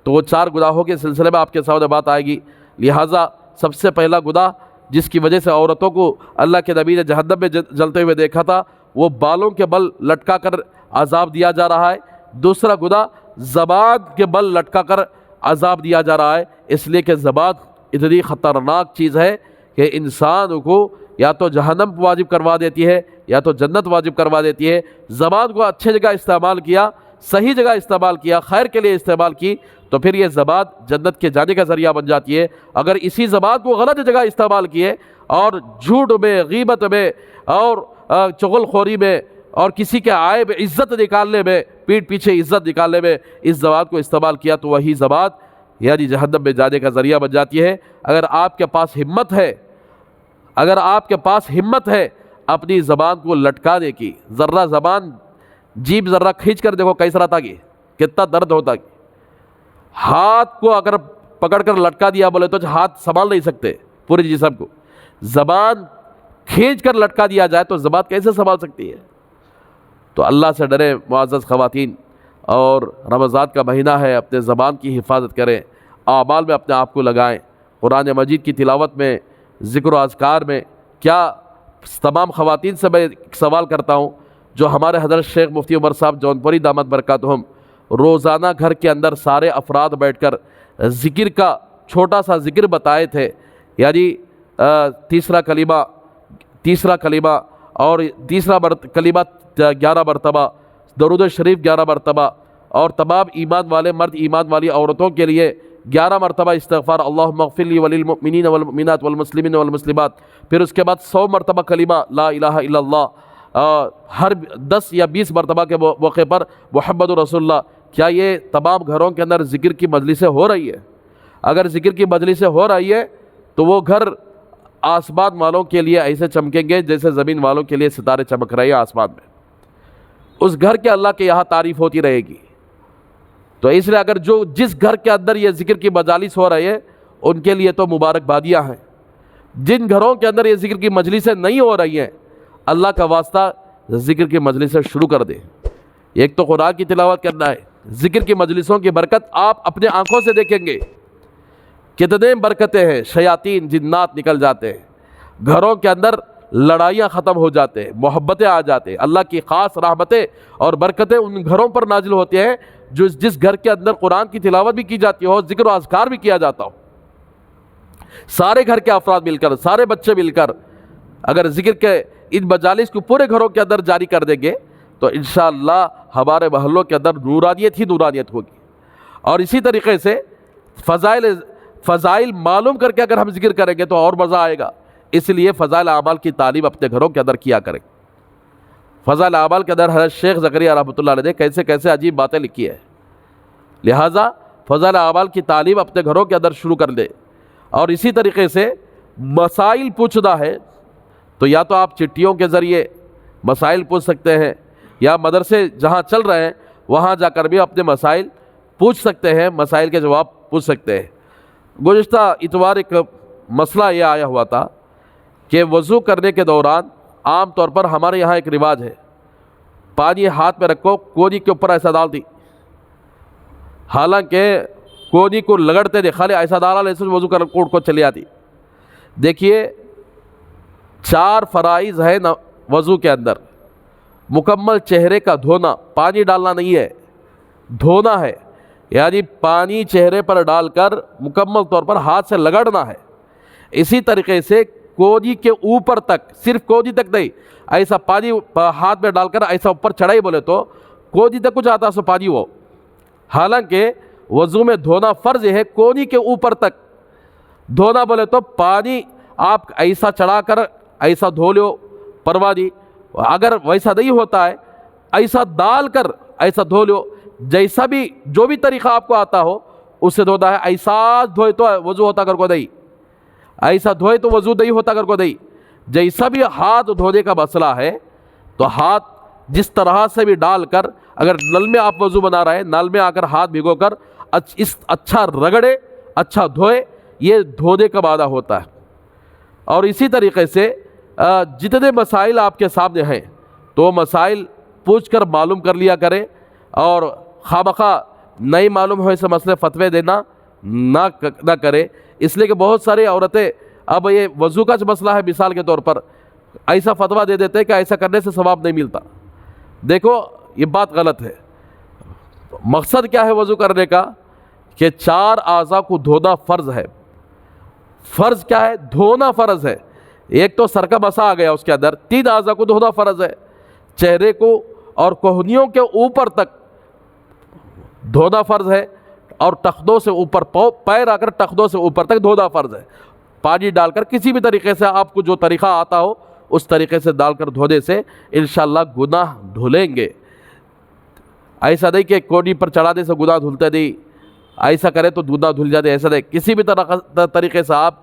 تو وہ 4 گناہوں کے سلسلے میں آپ کے سامنے بات آئے گی۔ لہٰذا سب سے پہلا گناہ جس کی وجہ سے عورتوں کو اللہ کے نبی نے جہنم میں جلتے ہوئے دیکھا تھا، وہ بالوں کے بل لٹکا کر عذاب دیا جا رہا ہے۔ دوسرا گناہ زبان کے بل لٹکا کر عذاب دیا جا رہا ہے، اس لیے کہ زبان اتنی خطرناک چیز ہے کہ انسان کو یا تو جہنم واجب کروا دیتی ہے یا تو جنت واجب کروا دیتی ہے۔ زبان کو اچھے جگہ استعمال کیا، صحیح جگہ استعمال کیا، خیر کے لیے استعمال کی تو پھر یہ زبان جنت کے جانے کا ذریعہ بن جاتی ہے۔ اگر اسی زبان کو غلط جگہ استعمال کیے اور جھوٹ میں، غیبت میں اور چغل خوری میں اور کسی کے عیب عزت نکالنے میں، پیٹھ پیچھے عزت نکالنے میں اس زبان کو استعمال کیا تو وہی زبان یعنی جہنم میں جانے کا ذریعہ بن جاتی ہے۔ اگر آپ کے پاس ہمت ہے اپنی زبان کو لٹکانے کی، ذرہ زبان جیب ذرہ کھینچ کر دیکھو کیسا رہتا کہ کتنا درد ہوتا کہ ہاتھ کو اگر پکڑ کر لٹکا دیا بولے تو ہاتھ سنبھال نہیں سکتے پورے جسم کو، زبان کھینچ کر لٹکا دیا جائے تو زبان کیسے سنبھال سکتی ہے؟ تو اللہ سے ڈرے معزز خواتین، اور رمضان کا مہینہ ہے، اپنے زبان کی حفاظت کریں، اعمال میں اپنے آپ کو لگائیں، قرآن مجید کی تلاوت میں، ذکر و اذکار میں۔ کیا تمام خواتین سے میں سوال کرتا ہوں، جو ہمارے حضرت شیخ مفتی عمر صاحب جونپوری دامت برکاتہم روزانہ گھر کے اندر سارے افراد بیٹھ کر ذکر کا چھوٹا سا ذکر بتائے تھے، یعنی تیسرا کلمہ اور تیسرا کلمہ 11 مرتبہ، درود شریف 11 مرتبہ، اور تمام ایمان والے مرد، ایمان والی عورتوں کے لیے 11 مرتبہ استغفار، اللہم اغفر لی وللمؤمنین والمؤمنات والمسلمین والمسلمات، پھر اس کے بعد 100 مرتبہ کلمہ لا الہ الا اللہ، ہر 10 یا 20 مرتبہ کے موقع پر محمد رسول اللہ۔ کیا یہ تمام گھروں کے اندر ذکر کی مجلسیں ہو رہی ہے؟ اگر ذکر کی مجلسیں ہو رہی ہے تو وہ گھر آسمان والوں کے لیے ایسے چمکیں گے جیسے زمین والوں کے لیے ستارے چمک رہے ہیں آسمان میں۔ اس گھر کے اللہ کے یہاں تعریف ہوتی رہے گی۔ تو اس لیے اگر جس گھر کے اندر یہ ذکر کی مجالس ہو رہی ہے ان کے لیے تو مبارک بادیاں ہیں۔ جن گھروں کے اندر یہ ذکر کی مجلسیں نہیں ہو رہی ہیں، اللہ کا واسطہ ذکر کی مجلسیں شروع کر دیں۔ ایک تو قرآن کی تلاوت کرنا ہے، ذکر کی مجلسوں کی برکت آپ اپنے آنکھوں سے دیکھیں گے کتنے برکتیں ہیں، شیاطین جنات نکل جاتے ہیں، گھروں کے اندر لڑائیاں ختم ہو جاتے ہیں، محبتیں آ جاتے ہیں، اللہ کی خاص رحمتیں اور برکتیں ان گھروں پر نازل ہوتی ہیں جس گھر کے اندر قرآن کی تلاوت بھی کی جاتی ہو، ذکر و اذکار بھی کیا جاتا ہو۔ سارے گھر کے افراد مل کر، سارے بچے مل کر اگر ذکر کے ان مجالس کو پورے گھروں کے اندر جاری کر دیں گے تو انشاءاللہ ہمارے محلوں کے اندر نورانیت ہی نورانیت ہوگی۔ اور اسی طریقے سے فضائل معلوم کر کے اگر ہم ذکر کریں گے تو اور مزہ آئے گا۔ اس لیے فضائل اعمال کی تعلیم اپنے گھروں کے اندر کیا کریں۔ فضائل اعمال کے اندر حضرت شیخ زکریہ رحمۃ اللہ علیہ نے کیسے کیسے عجیب باتیں لکھی ہے، لہٰذا فضائل اعمال کی تعلیم اپنے گھروں کے اندر شروع کر دیں۔ اور اسی طریقے سے مسائل پوچھنا ہے تو یا تو آپ چٹھیوں کے ذریعے مسائل پوچھ سکتے ہیں، یا مدرسے جہاں چل رہے ہیں وہاں جا کر بھی اپنے مسائل پوچھ سکتے ہیں، مسائل کے جواب پوچھ سکتے ہیں۔ گزشتہ اتوار ایک مسئلہ یہ آیا ہوا تھا کہ وضو کرنے کے دوران عام طور پر ہمارے یہاں ایک رواج ہے، پانی ہاتھ میں رکھو، کونی کے اوپر ایسا ڈال دی، حالانکہ کونی کو لگڑتے دے خالی ایسا ڈالا لیسے وضو کر کوڑ کو چلی آتی۔ دیکھیے 4 فرائض ہے وضو کے اندر، مکمل چہرے کا دھونا، پانی ڈالنا نہیں ہے، دھونا ہے، یعنی پانی چہرے پر ڈال کر مکمل طور پر ہاتھ سے لگڑنا ہے۔ اسی طریقے سے کونی کے اوپر تک، صرف کونی تک نہیں، ایسا پانی ہاتھ میں ڈال کر ایسا اوپر چڑھائی بولے تو کونی تک کچھ آتا سو پانی ہو، حالانکہ وضو میں دھونا فرض ہے کونی کے اوپر تک دھونا بولے تو پانی آپ ایسا چڑھا کر ایسا دھو لو پرواہ نہیں، اگر ویسا نہیں ہوتا ہے ایسا ڈال کر ایسا دھو لو، جیسا بھی جو بھی طریقہ آپ کو آتا ہو اس سے دھونا ہے۔ ایسا دھوئے تو وضو ہوتا کر کو نہیں، ایسا دھوئے تو وضو نہیں ہوتا کر کو نہیں۔ جیسا بھی ہاتھ دھونے کا مسئلہ ہے تو ہاتھ جس طرح سے بھی ڈال کر، اگر نل میں آپ وضو بنا رہے ہیں نل میں آ کر ہاتھ بھگو کر اچھا رگڑے، اچھا دھوئے، یہ دھونے کا معنی ہوتا ہے۔ اور اسی طریقے سے جتنے مسائل آپ کے سامنے ہیں تو مسائل پوچھ کر معلوم کر لیا کرے، اور خواہ بخواہ نہیں معلوم ہو ایسے مسئلے فتوے دینا نہ کرے، اس لیے کہ بہت ساری عورتیں اب یہ وضو کا جو مسئلہ ہے مثال کے طور پر ایسا فتویٰ دے دیتے ہیں کہ ایسا کرنے سے ثواب نہیں ملتا۔ دیکھو یہ بات غلط ہے۔ مقصد کیا ہے وضو کرنے کا؟ کہ 4 اعضاء کو دھونا فرض ہے۔ فرض کیا ہے؟ دھونا فرض ہے۔ ایک تو سر کا مسا آ گیا، اس کے اندر 3 اعضاء کو دھونا فرض ہے۔ چہرے کو اور کوہنیوں کے اوپر تک دھونا فرض ہے، اور ٹخنوں سے اوپر پیر آ کر ٹخنوں سے اوپر تک دھونا فرض ہے۔ پانی ڈال کر کسی بھی طریقے سے آپ کو جو طریقہ آتا ہو اس طریقے سے ڈال کر دھونے سے انشاءاللہ گناہ دھلیں گے۔ ایسا نہیں کہ کوڑی پر چڑھانے سے گناہ دھلتے نہیں، ایسا کرے تو گناہ دھل جاتے، ایسا نہیں۔ کسی بھی طریقے سے آپ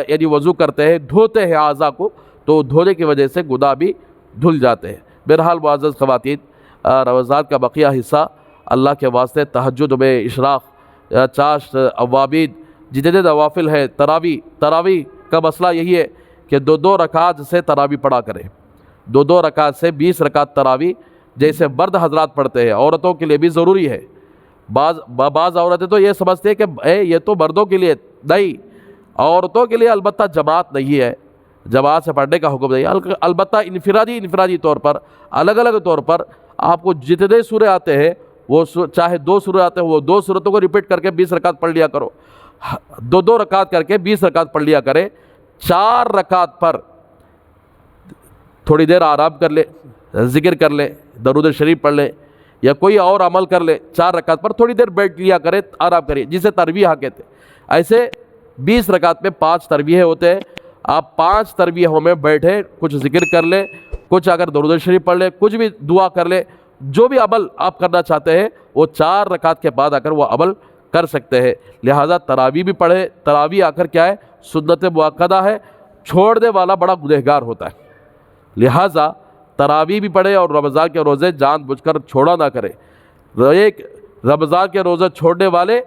یعنی وضو کرتے ہیں، دھوتے ہیں اعضاء کو، تو دھونے کی وجہ سے گناہ بھی دھل جاتے ہیں۔ بہرحال معزز خواتین، رمضان کا بقیہ حصہ اللہ کے واسطے تہجد میں، اشراق، چاشت، اوابین، جتنے نوافل ہے، تراویح کا مسئلہ یہی ہے کہ 2 رکعت سے تراویح پڑھا کریں۔ 2 رکعت سے 20 رکعت تراویح جیسے مرد حضرات پڑھتے ہیں، عورتوں کے لیے بھی ضروری ہے۔ بعض عورتیں تو یہ سمجھتے ہیں کہ یہ تو مردوں کے لیے، نہیں، عورتوں کے لیے البتہ جماعت نہیں ہے، جماعت سے پڑھنے کا حکم نہیں ہے، البتہ انفرادی طور پر، الگ الگ طور پر آپ کو جتنے سورے آتے ہیں، وہ چاہے 2 سورے آتے ہیں، وہ 2 سورتوں کو ریپیٹ کر کے 20 رکعت پڑھ لیا کرو، 2 رکعت کر کے 20 رکعت پڑھ لیا کرے۔ 4 رکعت پر تھوڑی دیر آرام کر لے، ذکر کر لے، درود شریف پڑھ لے، یا کوئی اور عمل کر لے۔ 4 رکعت پر تھوڑی دیر بیٹھ لیا کرے، آرام کرے، جسے ترویح کہتے ہیں۔ ایسے 20 رکعت میں 5 ترویح ہوتے ہیں۔ آپ 5 ترویحوں میں بیٹھے، کچھ ذکر کر لے، کچھ اگر درود شریف پڑھ لے، کچھ بھی دعا کر لے، جو بھی عمل آپ کرنا چاہتے ہیں وہ 4 رکعت کے بعد آ کر وہ عمل کر سکتے ہیں۔ لہٰذا تراویح بھی پڑھے۔ تراویح آ کر کیا ہے؟ سنت مؤکدہ ہے، چھوڑنے والا بڑا گنہگار ہوتا ہے۔ لہٰذا تراویح بھی پڑھے، اور رمضان کے روزے جان بوجھ کر چھوڑا نہ کرے۔ ایک رمضان کے روزے چھوڑنے والے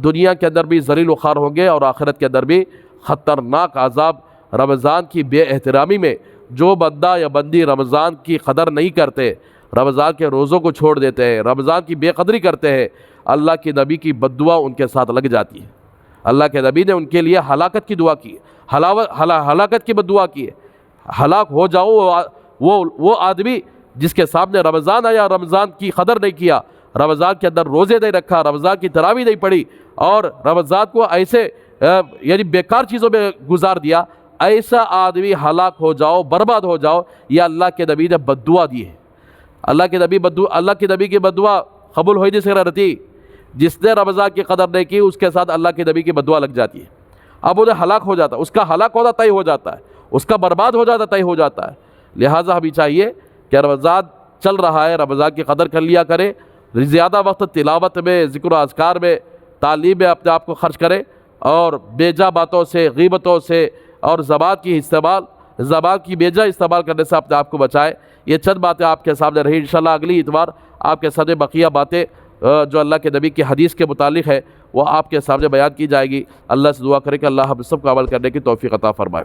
دنیا کے اندر بھی ذلیل و خوار ہوں گے، اور آخرت کے اندر بھی خطرناک عذاب۔ رمضان کی بے احترامی میں جو بندہ یا بندی رمضان کی قدر نہیں کرتے، رمضان کے روزوں کو چھوڑ دیتے ہیں، رمضان کی بے قدری کرتے ہیں، اللہ کے نبی کی بد دعا ان کے ساتھ لگ جاتی ہے۔ اللہ کے نبی نے ان کے لیے ہلاکت کی دعا کی، ہلاکت کی بد دعا کی ہے۔ ہلاک ہو جاؤ وہ آدمی جس کے سامنے رمضان آیا، رمضان کی قدر نہیں کیا، رمضان کے اندر روزے نہیں رکھا، رمضان کی تراویح نہیں پڑھی، اور رمضان کو ایسے یعنی بیکار چیزوں میں گزار دیا، ایسا آدمی ہلاک ہو جاؤ، برباد ہو جاؤ، یہ اللہ کے نبی نے بد دعا دی ہے۔ اللہ کے نبی کی بد دعا قبول ہوئی نہیں رہتی۔ جس نے رمضان کی قدر نہیں کی، اس کے ساتھ اللہ کے نبی کی بد دعا لگ جاتی ہے۔ اب انہیں ہلاک ہو جاتا ہے، اس کا ہلاک ہونا طے ہو جاتا ہے، اس کا برباد ہو جاتا طے ہو جاتا ہے۔ لہٰذا ہمیں چاہیے کہ رمضان چل رہا ہے، رمضان کی قدر کر لیا کرے، زیادہ وقت تلاوت میں، ذکر و اذکار میں، تعلیم میں اپنے آپ کو خرچ کرے، اور بیجا باتوں سے، غیبتوں سے، اور زبان کی بیجا استعمال کرنے سے اپنے آپ کو بچائے۔ یہ چند باتیں آپ کے سامنے رہی۔ انشاءاللہ اگلی اتوار آپ کے سامنے بقیہ باتیں جو اللہ کے نبی کی حدیث کے متعلق ہے وہ آپ کے سامنے بیان کی جائے گی۔ اللہ سے دعا کرے کہ اللہ ہم سب کو عمل کرنے کی توفیق عطا فرمائے۔